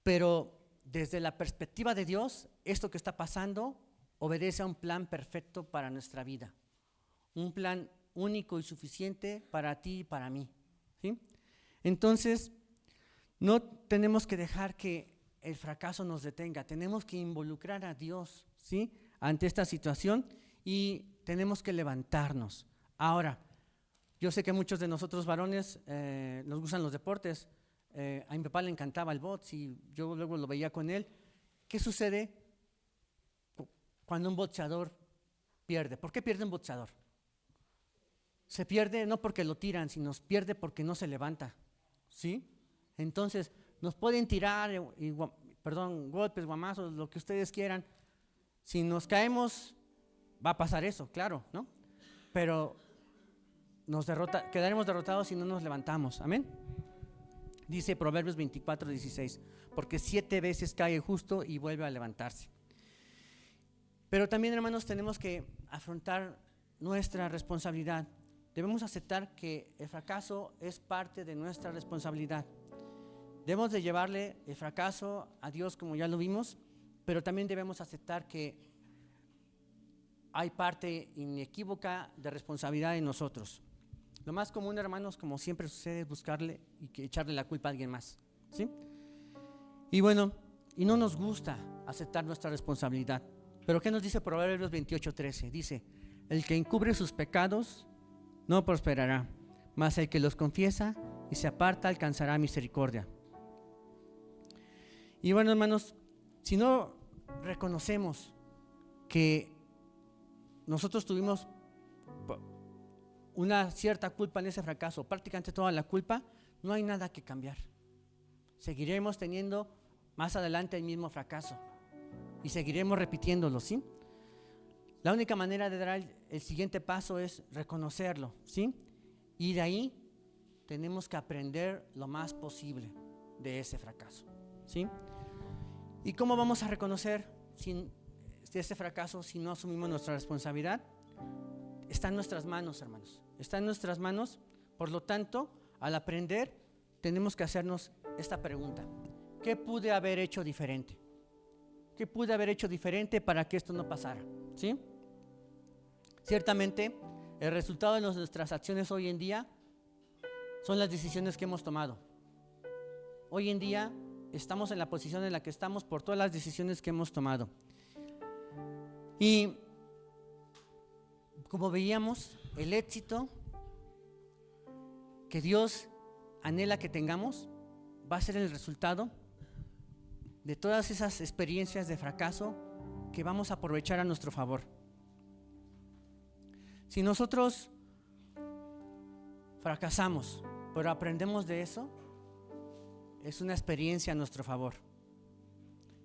pero desde la perspectiva de Dios, esto que está pasando obedece a un plan perfecto para nuestra vida, un plan único y suficiente para ti y para mí, ¿sí? Entonces, no tenemos que dejar que el fracaso nos detenga, tenemos que involucrar a Dios, ¿sí?, ante esta situación y tenemos que levantarnos. Ahora, yo sé que muchos de nosotros varones nos gustan los deportes. A mi papá le encantaba el box y yo luego lo veía con él. ¿Qué sucede cuando un boxeador pierde? ¿Por qué pierde un boxeador? Se pierde no porque lo tiran, sino pierde porque no se levanta, ¿sí? Entonces, nos pueden tirar, golpes, guamazos, lo que ustedes quieran. Si nos caemos, va a pasar eso, claro, ¿no? Pero quedaremos derrotados si no nos levantamos, amén. Dice Proverbios 24:16, porque 7 veces cae el justo y vuelve a levantarse. Pero también, hermanos, tenemos que afrontar nuestra responsabilidad. Debemos aceptar que el fracaso es parte de nuestra responsabilidad. Debemos de llevarle el fracaso a Dios, como ya lo vimos, pero también debemos aceptar que hay parte inequívoca de responsabilidad en nosotros. Lo más común, hermanos, como siempre sucede, es buscarle y echarle la culpa a alguien más, ¿sí? Y bueno, y no nos gusta aceptar nuestra responsabilidad. Pero ¿qué nos dice Proverbios 28:13? Dice, el que encubre sus pecados no prosperará, mas el que los confiesa y se aparta alcanzará misericordia. Y bueno, hermanos, si no reconocemos que nosotros tuvimos una cierta culpa en ese fracaso, prácticamente toda la culpa, no hay nada que cambiar. Seguiremos teniendo más adelante el mismo fracaso y seguiremos repitiéndolo, ¿sí? La única manera de dar el siguiente paso es reconocerlo, ¿sí? Y de ahí tenemos que aprender lo más posible de ese fracaso, ¿sí? ¿Y cómo vamos a reconocer ese fracaso si no asumimos nuestra responsabilidad? Está en nuestras manos, hermanos. Está en nuestras manos. Por lo tanto, al aprender, tenemos que hacernos esta pregunta. ¿Qué pude haber hecho diferente? ¿Qué pude haber hecho diferente para que esto no pasara? ¿Sí? Ciertamente, el resultado de nuestras acciones hoy en día son las decisiones que hemos tomado. Hoy en día estamos en la posición en la que estamos por todas las decisiones que hemos tomado. Y como veíamos, el éxito que Dios anhela que tengamos va a ser el resultado de todas esas experiencias de fracaso que vamos a aprovechar a nuestro favor. Si nosotros fracasamos, pero aprendemos de eso, es una experiencia a nuestro favor.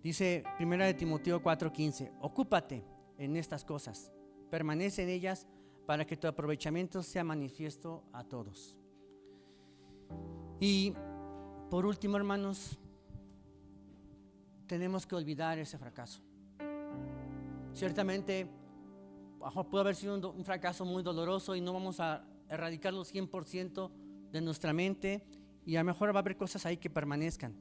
Dice 1 Timoteo 4:15, ocúpate en estas cosas, permanece en ellas para que tu aprovechamiento sea manifiesto a todos. Y por último, hermanos, tenemos que olvidar ese fracaso. Ciertamente puede haber sido un fracaso muy doloroso y no vamos a erradicarlo 100% de nuestra mente, y a lo mejor va a haber cosas ahí que permanezcan,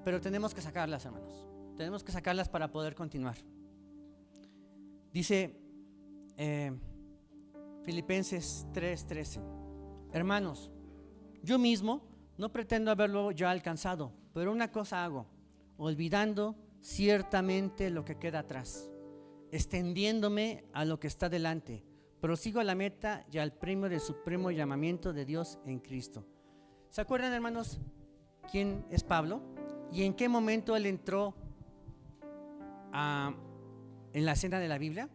pero tenemos que sacarlas, hermanos. Tenemos que sacarlas para poder continuar. Dice Filipenses 3:13, hermanos, yo mismo no pretendo haberlo ya alcanzado, pero una cosa hago, olvidando ciertamente lo que queda atrás, extendiéndome a lo que está delante, prosigo a la meta y al premio del supremo llamamiento de Dios en Cristo. ¿Se acuerdan, hermanos, quién es Pablo? ¿Y en qué momento él entró en la escena de la Biblia?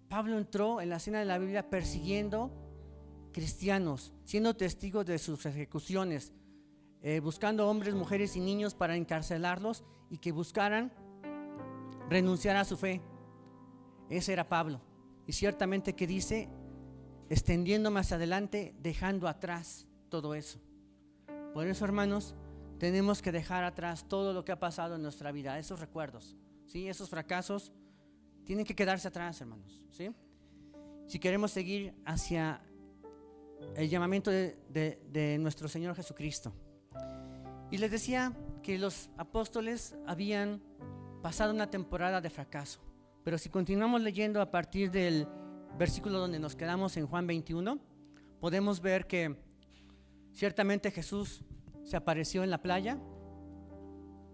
Pablo entró en la escena de la Biblia persiguiendo cristianos, siendo testigos de sus ejecuciones, buscando hombres, mujeres y niños para encarcelarlos y que buscaran renunciar a su fe. Ese era Pablo. Y ciertamente que dice, extendiéndome hacia adelante, dejando atrás todo eso. Por eso, hermanos, tenemos que dejar atrás todo lo que ha pasado en nuestra vida, esos recuerdos, ¿sí? Esos fracasos tienen que quedarse atrás, hermanos, ¿sí? Si queremos seguir hacia el llamamiento de nuestro Señor Jesucristo. Y les decía que los apóstoles habían pasado una temporada de fracaso, pero si continuamos leyendo a partir del versículo donde nos quedamos en Juan 21, podemos ver que Ciertamente Jesús se apareció en la playa.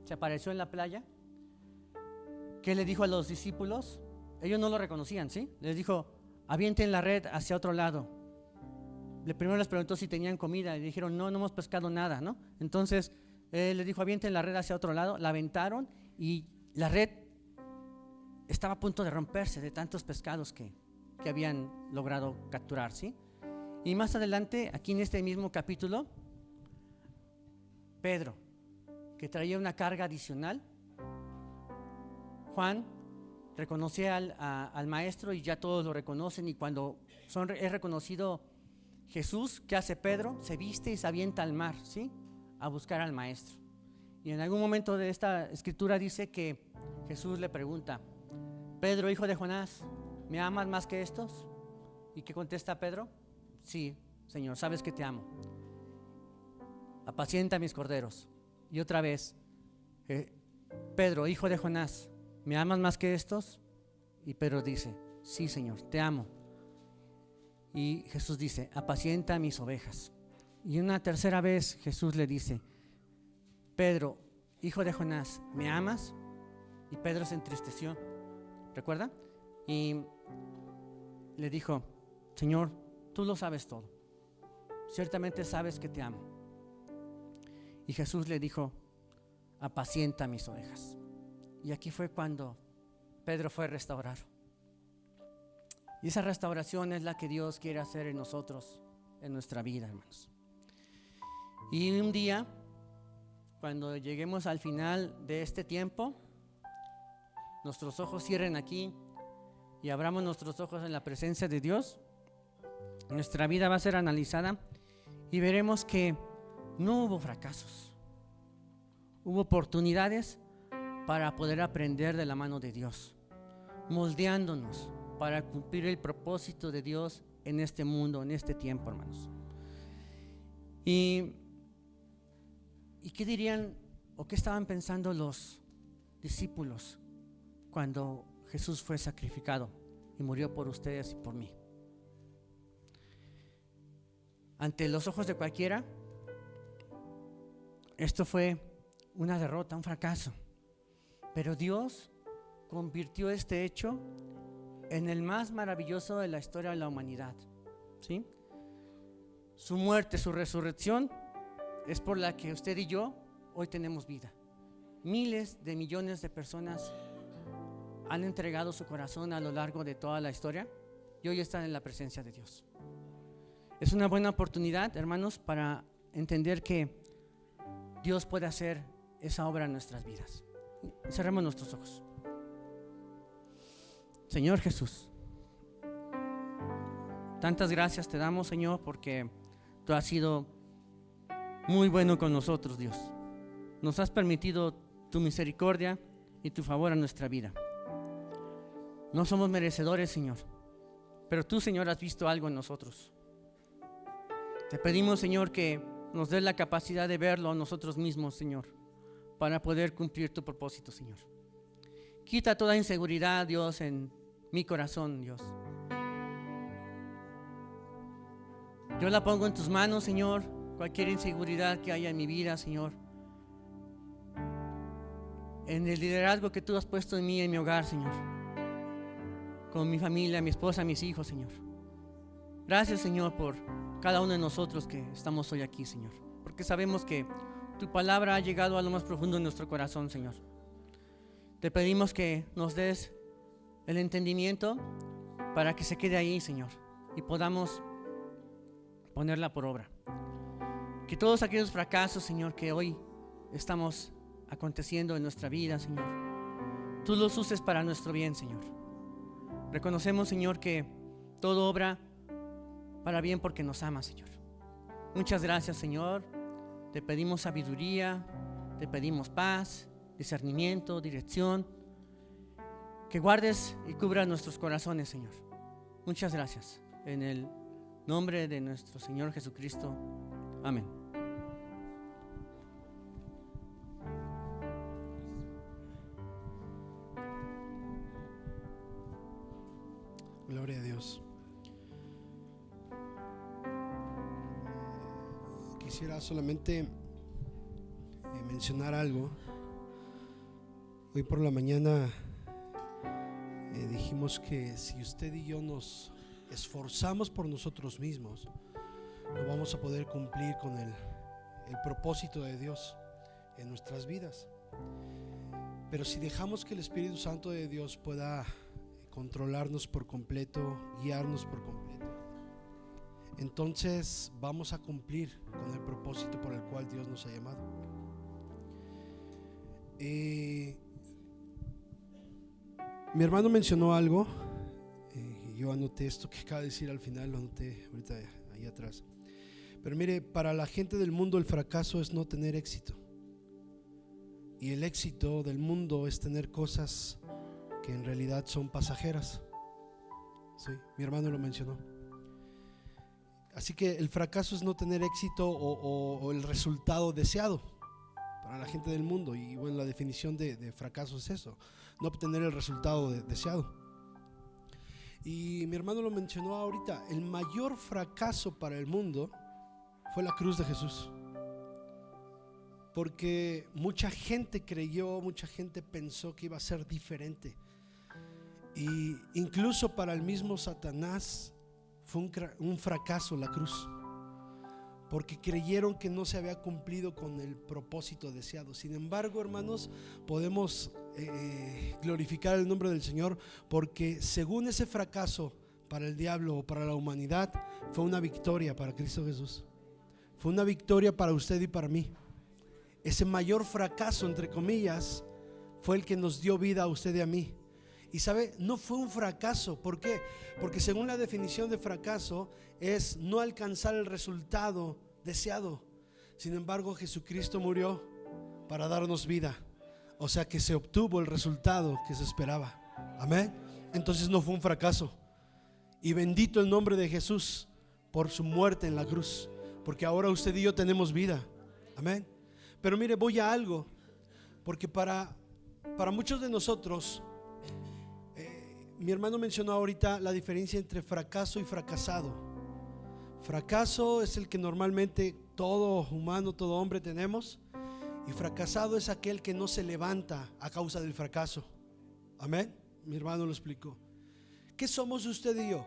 Se apareció en la playa. ¿Qué le dijo a los discípulos? Ellos no lo reconocían, ¿sí? Les dijo, avienten la red hacia otro lado. Primero les preguntó si tenían comida y dijeron, no, no hemos pescado nada, ¿no? Entonces les dijo, avienten la red hacia otro lado. La aventaron y la red estaba a punto de romperse de tantos pescados que habían logrado capturar, ¿sí? Y más adelante, aquí en este mismo capítulo, Pedro, que traía una carga adicional, Juan reconoce al maestro y ya todos lo reconocen, y cuando es reconocido Jesús, ¿qué hace Pedro? Se viste y se avienta al mar, ¿sí? A buscar al maestro. Y en algún momento de esta escritura dice que Jesús le pregunta, Pedro, hijo de Jonás, ¿me amas más que estos? ¿Y qué contesta Pedro? Sí, Señor, sabes que te amo. Apacienta mis corderos. Y otra vez, Pedro, hijo de Jonás, ¿me amas más que estos? Y Pedro dice, sí, Señor, te amo. Y Jesús dice, apacienta mis ovejas. Y una tercera vez Jesús le dice, Pedro, hijo de Jonás, ¿me amas? Y Pedro se entristeció, ¿recuerda? Y le dijo, Señor, tú lo sabes todo, ciertamente sabes que te amo. Y Jesús le dijo, apacienta mis ovejas. Y aquí fue cuando Pedro fue restaurado. Y esa restauración es la que Dios quiere hacer en nosotros, en nuestra vida, hermanos. Y un día, cuando lleguemos al final de este tiempo, nuestros ojos cierren aquí y abramos nuestros ojos en la presencia de Dios, nuestra vida va a ser analizada y veremos que no hubo fracasos, hubo oportunidades para poder aprender de la mano de Dios, moldeándonos para cumplir el propósito de Dios en este mundo, en este tiempo, hermanos. ¿Y qué dirían o qué estaban pensando los discípulos cuando Jesús fue sacrificado y murió por ustedes y por mí? Ante los ojos de cualquiera, esto fue una derrota, un fracaso. Pero Dios convirtió este hecho en el más maravilloso de la historia de la humanidad, ¿sí? Su muerte, su resurrección es por la que usted y yo hoy tenemos vida. Miles de millones de personas han entregado su corazón a lo largo de toda la historia y hoy están en la presencia de Dios. Es una buena oportunidad, hermanos, para entender que Dios puede hacer esa obra en nuestras vidas. Cerremos nuestros ojos. Señor Jesús, tantas gracias te damos, Señor, porque tú has sido muy bueno con nosotros, Dios. Nos has permitido tu misericordia y tu favor a nuestra vida. No somos merecedores, Señor, pero tú, Señor, has visto algo en nosotros. Te pedimos, Señor, que nos des la capacidad de verlo nosotros mismos, Señor, para poder cumplir tu propósito, Señor. Quita toda inseguridad, Dios, en mi corazón, Dios. Yo la pongo en tus manos, Señor, cualquier inseguridad que haya en mi vida, Señor. En el liderazgo que tú has puesto en mí, en mi hogar, Señor. Con mi familia, mi esposa, mis hijos, Señor. Gracias, Señor, por cada uno de nosotros que estamos hoy aquí, Señor. Porque sabemos que tu palabra ha llegado a lo más profundo de nuestro corazón, Señor. Te pedimos que nos des el entendimiento para que se quede ahí, Señor, y podamos ponerla por obra. Que todos aquellos fracasos, Señor, que hoy estamos aconteciendo en nuestra vida, Señor, tú los uses para nuestro bien, Señor. Reconocemos, Señor, que todo obra para bien porque nos ama, Señor. Muchas gracias, Señor. Te pedimos sabiduría, te pedimos paz, discernimiento, dirección. Que guardes y cubras nuestros corazones, Señor. Muchas gracias. En el nombre de nuestro Señor Jesucristo. Amén. Gloria a Dios. quisiera solamente mencionar algo. Hoy por la mañana dijimos que si usted y yo nos esforzamos por nosotros mismos, no vamos a poder cumplir con el propósito de Dios en nuestras vidas. Pero si dejamos que el Espíritu Santo de Dios pueda controlarnos por completo, guiarnos por completo, entonces vamos a cumplir con el propósito por el cual Dios nos ha llamado. Mi hermano mencionó algo, yo anoté esto que acaba de decir al final, lo anoté ahorita ahí atrás. Pero mire, para la gente del mundo el fracaso es no tener éxito, y el éxito del mundo es tener cosas que en realidad son pasajeras. Sí, mi hermano lo mencionó. Así que el fracaso es no tener éxito o el resultado deseado para la gente del mundo. Y bueno, la definición de fracaso es eso: no obtener el resultado deseado. Y mi hermano lo mencionó ahorita. El mayor fracaso para el mundo fue la cruz de Jesús, porque mucha gente creyó, mucha gente pensó que iba a ser diferente. Y incluso para el mismo Satanás fue un fracaso la cruz, porque creyeron que no se había cumplido con el propósito deseado. Sin embargo, hermanos, podemos glorificar el nombre del Señor, porque según ese fracaso para el diablo o para la humanidad, fue una victoria para Cristo Jesús. Fue una victoria para usted y para mí. Ese mayor fracaso, entre comillas, fue el que nos dio vida a usted y a mí. Y sabe, no fue un fracaso. ¿Por qué? Porque según la definición de fracaso es no alcanzar el resultado deseado. Sin embargo, Jesucristo murió para darnos vida, o sea que se obtuvo el resultado que se esperaba. Amén. Entonces no fue un fracaso. Y bendito el nombre de Jesús por su muerte en la cruz, porque ahora usted y yo tenemos vida. Amén. Pero mire, voy a algo, porque para muchos de nosotros, mi hermano mencionó ahorita la diferencia entre fracaso y fracasado. Fracaso es el que normalmente todo humano, todo hombre tenemos, y fracasado es aquel que no se levanta a causa del fracaso. Amén. Mi hermano lo explicó. ¿Qué somos usted y yo?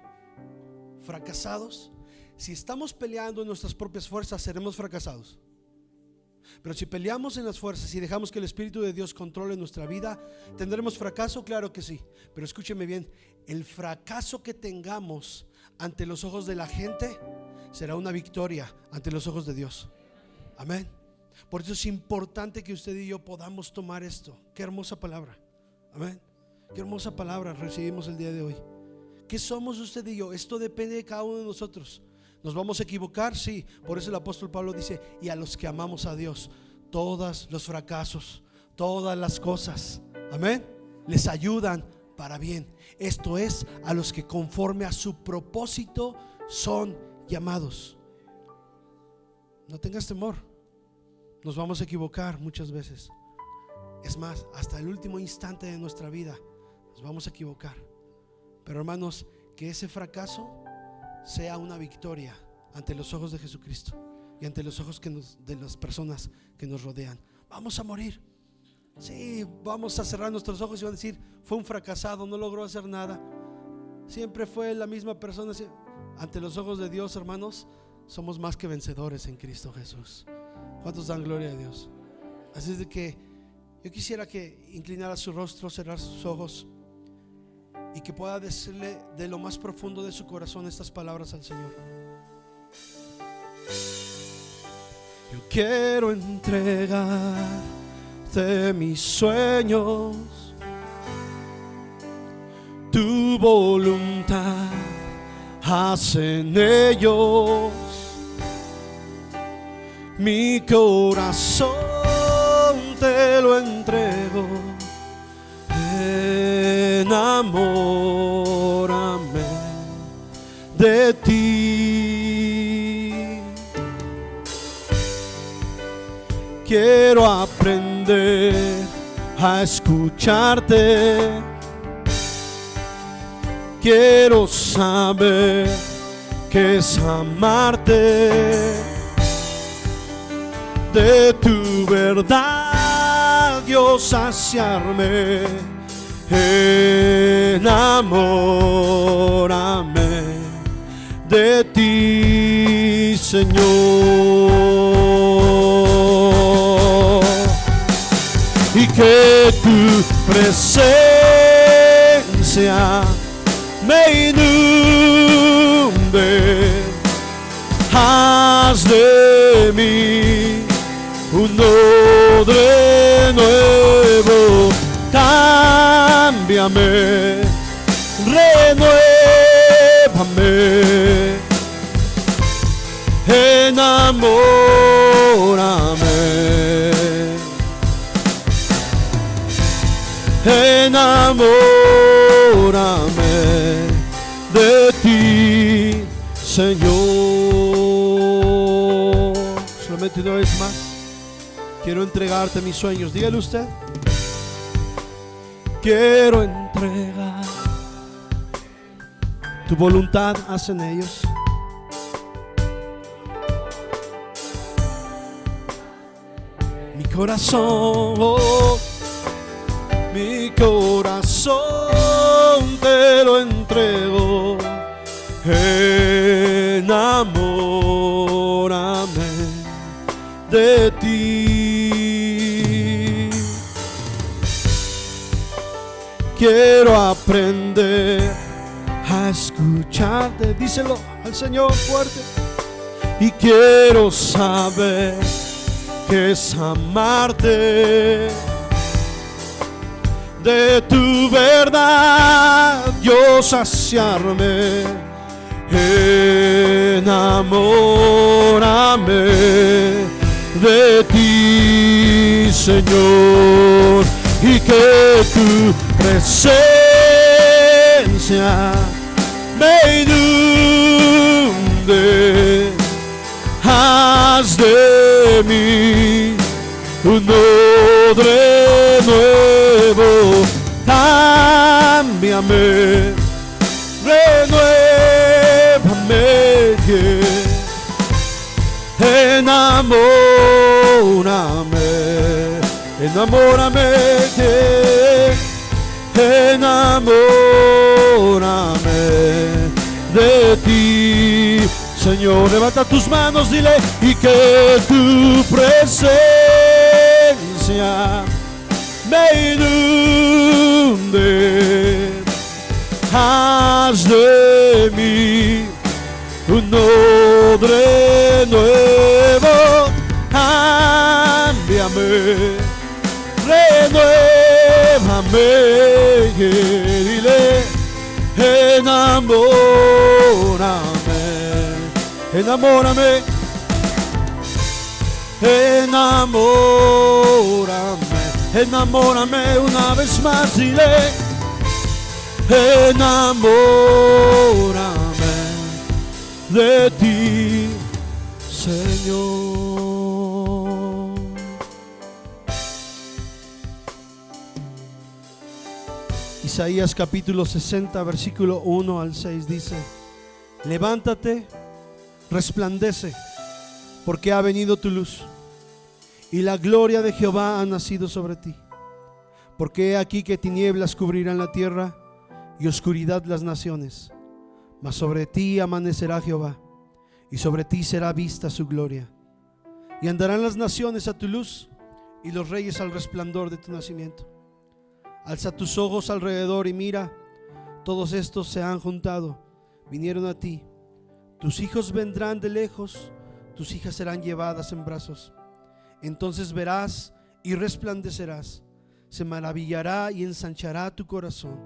¿Fracasados? Si estamos peleando en nuestras propias fuerzas, seremos fracasados. Pero si peleamos en las fuerzas y dejamos que el Espíritu de Dios controle nuestra vida, ¿tendremos fracaso? Claro que sí. Pero escúcheme bien, el fracaso que tengamos ante los ojos de la gente será una victoria ante los ojos de Dios. Amén. Por eso es importante que usted y yo podamos tomar esto. Qué hermosa palabra. Amén. Qué hermosa palabra recibimos el día de hoy. ¿Qué somos usted y yo? Esto depende de cada uno de nosotros. ¿Nos vamos a equivocar? Sí. Por eso el apóstol Pablo dice: y a los que amamos a Dios, todos los fracasos, todas las cosas, amén, les ayudan para bien. Esto es, a los que conforme a su propósito son llamados. No tengas temor. Nos vamos a equivocar muchas veces. Es más, hasta el último instante de nuestra vida nos vamos a equivocar. Pero hermanos, que ese fracaso sea una victoria ante los ojos de Jesucristo y ante los ojos de las personas que nos rodean. Vamos a morir. Sí, vamos a cerrar nuestros ojos y van a decir: fue un fracasado, no logró hacer nada, siempre fue la misma persona. Ante los ojos de Dios, hermanos, somos más que vencedores en Cristo Jesús. ¿Cuántos dan gloria a Dios? Así es de que yo quisiera que inclinara su rostro, cerrar sus ojos y que pueda decirle de lo más profundo de su corazón estas palabras al Señor. Yo quiero entregarte mis sueños, tu voluntad haz en ellos. Mi corazón te lo entrego, enamórame de ti. Quiero aprender a escucharte, quiero saber qué es amarte. de tu verdad, Dios, saciarme. Enamórame de ti, Señor, y que tu presencia me inunde. Haz de mí un odre nuevo, cámbiame, renuévame, enamórame, enamórame de ti, Señor. Solamente una vez más quiero entregarte mis sueños. Dígale usted: quiero entregar tu voluntad, hacen ellos. Mi corazón, mi corazón te lo entrego. Enamórame de ti. Quiero aprender a escucharte, díselo al Señor fuerte. Y quiero saber qué es amarte. De tu verdad, Dios, saciarme. Enamórame de ti, Señor, y que tu presencia me inunde. Haz de mí un odre nuevo, cámbiame, renuévame, enamórame, enamórame, enamórame de ti, Señor. Levanta tus manos, dile: y que tu presencia me inunde. Haz de mí un odre nuevo, cámbiame, renuévame, dile: enamórame, enamórame, enamórame, enamórame una vez más, dile: enamórame de ti, Señor. Isaías capítulo 60, versículo 1 al 6 dice: levántate, resplandece, porque ha venido tu luz, y la gloria de Jehová ha nacido sobre ti. Porque he aquí que tinieblas cubrirán la tierra, y oscuridad las naciones, mas sobre ti amanecerá Jehová, y sobre ti será vista su gloria. Y andarán las naciones a tu luz, y los reyes al resplandor de tu nacimiento. Alza tus ojos alrededor y mira, todos estos se han juntado, vinieron a ti. Tus hijos vendrán de lejos, tus hijas serán llevadas en brazos. Entonces verás y resplandecerás, se maravillará y ensanchará tu corazón,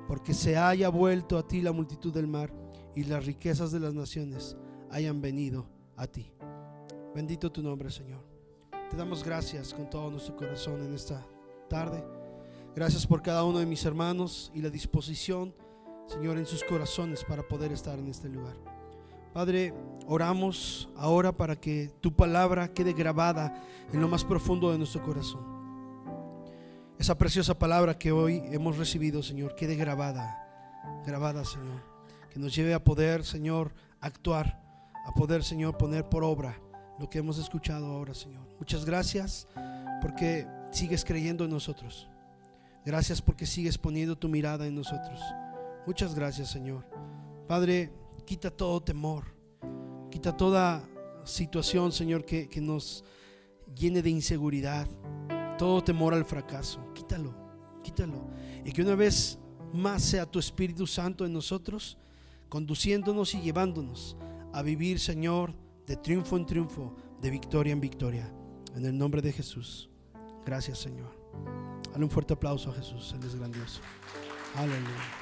porque se haya vuelto a ti la multitud del mar, y las riquezas de las naciones hayan venido a ti. Bendito tu nombre, Señor. Te damos gracias con todo nuestro corazón en esta tarde. Gracias por cada uno de mis hermanos y la disposición, Señor, en sus corazones para poder estar en este lugar. Padre, oramos ahora para que tu palabra quede grabada en lo más profundo de nuestro corazón. Esa preciosa palabra que hoy hemos recibido, Señor, quede grabada, Señor. Que nos lleve a poder, Señor, actuar, a poder, Señor, poner por obra lo que hemos escuchado ahora, Señor. Muchas gracias porque sigues creyendo en nosotros. Gracias porque sigues poniendo tu mirada en nosotros. Muchas gracias, Señor. Padre, quita todo temor, quita toda situación, Señor, que nos llene de inseguridad, todo temor al fracaso. Quítalo, quítalo. Y que una vez más sea tu Espíritu Santo en nosotros, conduciéndonos y llevándonos a vivir, Señor, de triunfo en triunfo, de victoria en victoria. En el nombre de Jesús. Gracias, Señor. Dale un fuerte aplauso a Jesús, Él es grandioso. Aleluya.